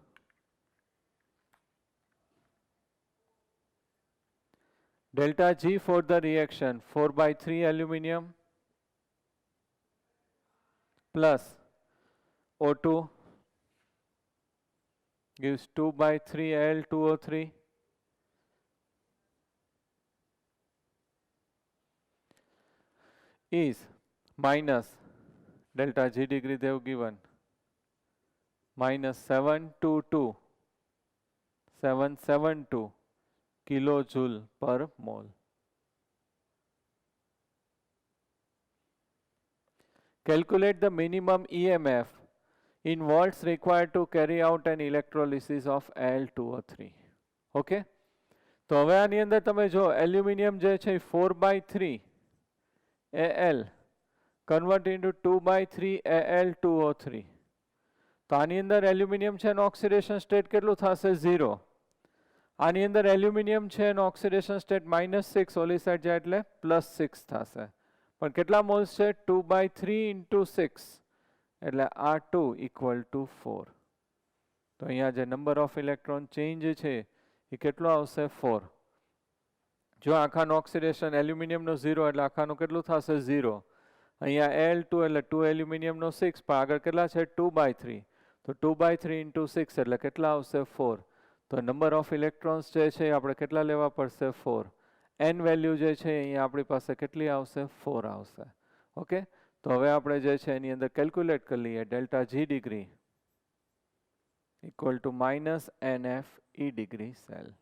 Speaker 1: delta G for the reaction 4/3 aluminum plus O2 gives 2/3 Al2O3 is minus delta G degree they have given minus 772 kilojoule per mole. Calculate the minimum EMF in volts required to carry out an electrolysis of Al2O3. Okay? તો હવે આની અંદર તમે જો એલ્યુમિનિયમ જે છે 4/3 Al convert into 2/3 Al2O3 તો આની અંદર એલ્યુમિનિયમ છે એનો ઓક્સિડેશન સ્ટેટ કેટલું થશે 0 આની અંદર એલ્યુમિનિયમ છે એનો ઓક્સિડેશન સ્ટેટ -6 ઓલી સાઈડ જાય એટલે +6 થશે પણ કેટલા મોલ્સ છે 2/3 into 6 એટલે R2 = 4 તો અહીંયા જે નંબર ઓફ ઇલેક્ટ્રોન ચેન્જ છે એ કેટલો આવશે 4 જો આખાનું ઓક્સિડેશન એલ્યુમિનિયમનો 0 એટલે આખાનું કેટલું થશે 0 અહીંયા Al2 એટલે 2 એલ્યુમિનિયમનો 6 પણ આગળ કેટલા છે 2/3 તો 2/3 into 6 એટલે કેટલા આવશે 4 તો નંબર ઓફ ઇલેક્ટ્રોન્સ જે છે આપણે કેટલા લેવા પડશે 4 n વેલ્યુ જે છે અહીંયા આપણી પાસે કેટલી આવશે 4 આવશે ઓકે તો હવે આપણે જે છે એની અંદર કેલ્ક્યુલેટ કરી લઈએ. Delta G degree equal to minus NF E degree cell.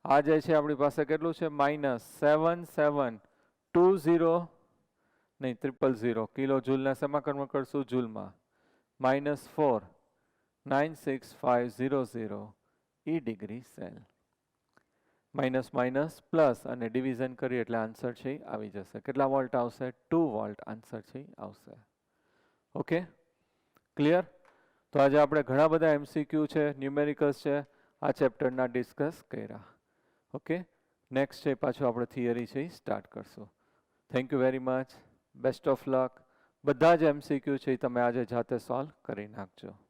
Speaker 1: આ જે છે આપણી પાસે કેટલું છે? -7720 નહીં 000 કિલો જૂલને શેમાં કન્વર્ટ કરશું? જૂલમાં. -4,96500 E degree cell. Minus minus plus અને ડિવિઝન કરીએ એટલે આન્સર છે આવી જશે. કેટલા વોલ્ટ આવશે? 2 વોલ્ટ આન્સર છે આવશે. Okay, clear? તો આજે આપણે ઘણા બધા MCQ છે, ન્યુમેરિકલ્સ છે, આ ચેપ્ટરના ડિસ્કસ કર્યા. ઓકે, નેક્સ્ટ છે પાછું આપણે થિયરી છે એ સ્ટાર્ટ કરશું. Thank you very much. Best of luck. બધા જ MCQ છે એ તમે આજે જાતે સોલ્વ કરી નાખજો.